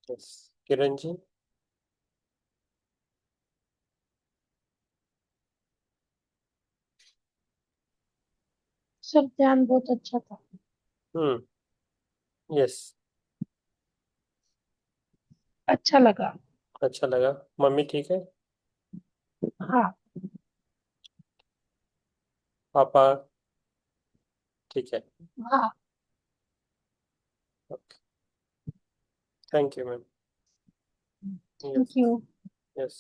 Yes, Kiran ji. Sir ध्यान बहुत अच्छा था। हम्म, यस, अच्छा लगा। अच्छा लगा। मम्मी ठीक है? हाँ। पापा ठीक है? हाँ। Okay, thank you ma'am. Thank yes, you. Yes,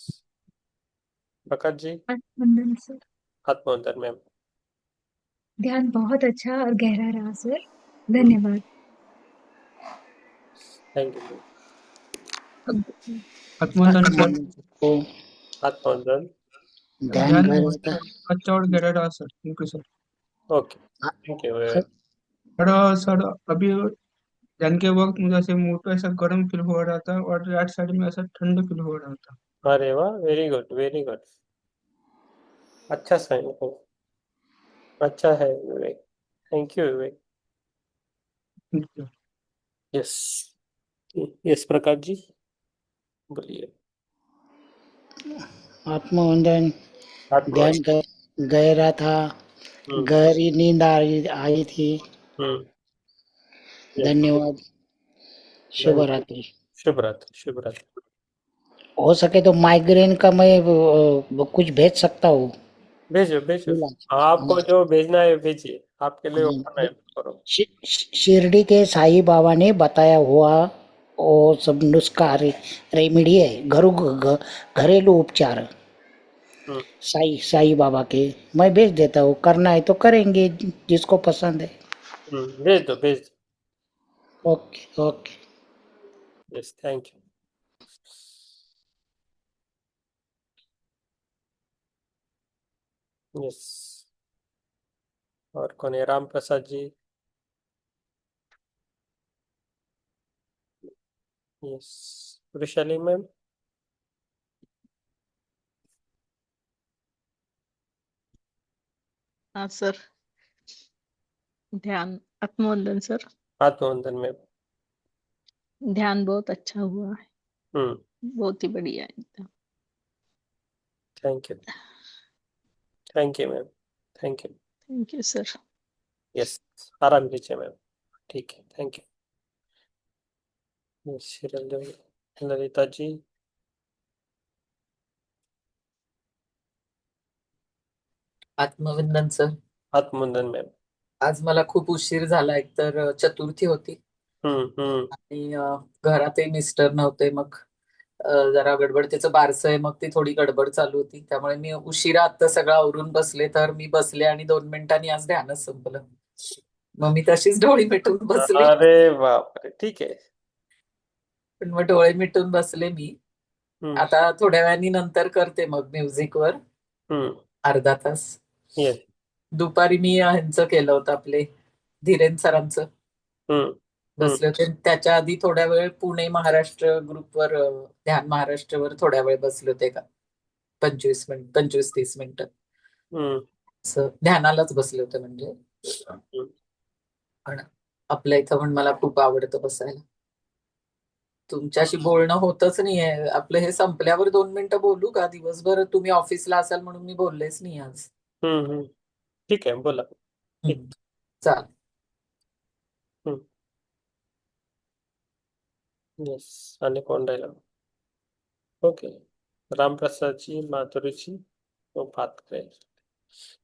Prakash ji. वंदन सर। आत्मवंदन मैम। ध्यान बहुत अच्छा और गहरा रहा सर। धन्यवाद। Thank you ma'am. आत्मवंदन सर। को आत्मवंदन। ध्यान ध्यान कर रहा बहुत था। अच्छा और गहरा रहा sir, thank you sir. Okay, thank you. और सर अभी ध्यान के वक्त मुझे ऐसे मुंह पे ऐसा गर्म फील हो रहा था और राइट साइड में ऐसा ठंड फील हो रहा था। अरे वाह, वेरी गुड, वेरी गुड, अच्छा साइन है, अच्छा है Vivek, thank you Vivek. Thank you. Yes, yes Prakash ji बोलिए। आत्मवंदन। ध्यान आत्मवंदन। गहरा था। हम्म, गहरी नींद आई थी। हम्म, यस, धन्यवाद। शुभ धन्यवाद। रात्रि। शुभ रात्रि, शुभ रात्रि। हो सके तो माइग्रेन का मैं कुछ भेज सकता हूँ। भेजो भेजो, इलाज। आपको जो भेजना है भेजिए, आपके लिए ओपन है, हाँ, करो। शिरडी के साईं बाबा ने बताया हुआ वो सब नुस्खा रेमेडी है, घरेलू उपचार। हम्म, साईं बाबा के मैं भेज देता हूँ, करना है तो करेंगे जिसको पसंद है। भेज दो, भेज ओके ओके। दो। Yes, thank you. यस, और कौन है? राम प्रसाद जी। Yes, Vrushali ma'am. हाँ सर। ध्यान आत्मवंदन सर। आत्मवंदन मैम। ध्यान बहुत अच्छा हुआ है, हम्म, बहुत ही बढ़िया एकदम। Thank you, thank you ma'am, thank you. Thank you sir. Yes, आराम कीजिए मैम, ठीक है, thank you. Yes, Lalita ji. आत्मवंदन सर। आत्मवंदन मैम। आज मला खूप उशीर झाला, एकतर चतुर्थी होती हम्म, आणि घरातही मिस्टर नव्हते, मग जरा गडबड त्याचं बारसं आहे, मग ती थोडी गडबड चालू होती, त्यामुळे मी उशिरा आता सगळं आवरून बसले. तर मी बसले आणि 2 मिनिटांनी आज ध्यानच संपलं. मग मी तशीच डोळे मिटून बसले. अरे बापरे, ठीक आहे. पण मग डोळे मिटून बसले मी. हम्म. आता थोड्या वेळाने नंतर करते मग म्युझिकवर अर्धा तास. येस. दुपारी मी ह्यांचं केलं होतं, आपले धीरेन सरांचं बसले होते. त्याच्या आधी थोड्या वेळ पुणे महाराष्ट्र ग्रुपवर, ध्यान महाराष्ट्रवर थोड्या वेळ बसले होते का 25-30 मिनिटं असं ध्यानालाच बसले होते. म्हणजे पण आपल्या इथं पण मला खूप आवडतं बसायला. तुमच्याशी बोलणं होतच नाहीये आपलं. हे संपल्यावर 2 मिनिटं बोलू का? दिवसभर तुम्ही ऑफिसला असाल म्हणून मी बोललेच नाही आज. ठीक आहे, बोला. चाल. येस. आणि कोण राहिला? ओके, रामप्रसाद जी, माधुरी जी, वो बात करें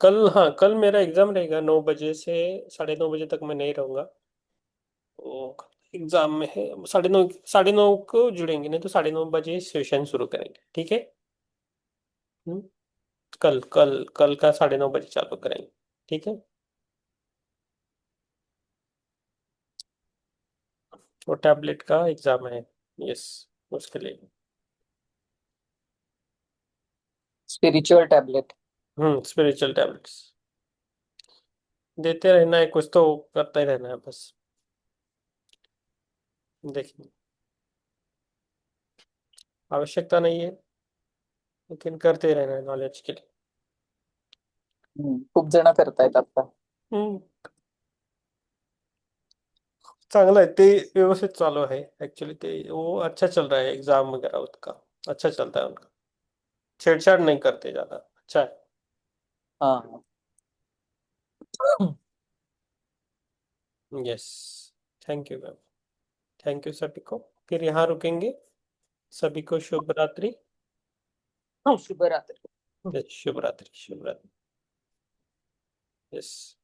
कल. हाँ, कल मेरा एग्जाम रहेगा 9 बजे से 9:30 बजे तक मैं नहीं रहूंगा। एग्जाम में है 9:30 को जुड़ेंगे, नहीं तो 9:30 बजे सेशन शुरू करेंगे, ठीक है। कल कल कल का 9:30 बजे चालू करेंगे, ठीक है। वो टैबलेट का एग्जाम है, यस, उसके लिए। Spiritual tablet. स्पिरिचुअल टैबलेट्स देते रहना है, कुछ तो करता ही रहना है बस। देखिए, आवश्यकता नहीं है, लेकिन करते रहना है नॉलेज के लिए। खूप जण करतायत आता. चांगलं आहे ते, व्यवस्थित चालू आहे ऍक्च्युअली. ते वो अच्छा चल रहा है, एग्जाम वगैरह उसका अच्छा चलता है उनका, छेड़छाड़ नहीं करते ज्यादा, अच्छा है। हाँ. Yes, thank you ma'am, thank you सभी को। फिर यहाँ रुकेंगे। सभी को शुभ रात्रि। शुभ रात्री. शुभ रात्रि, शुभ रात्रि। यस।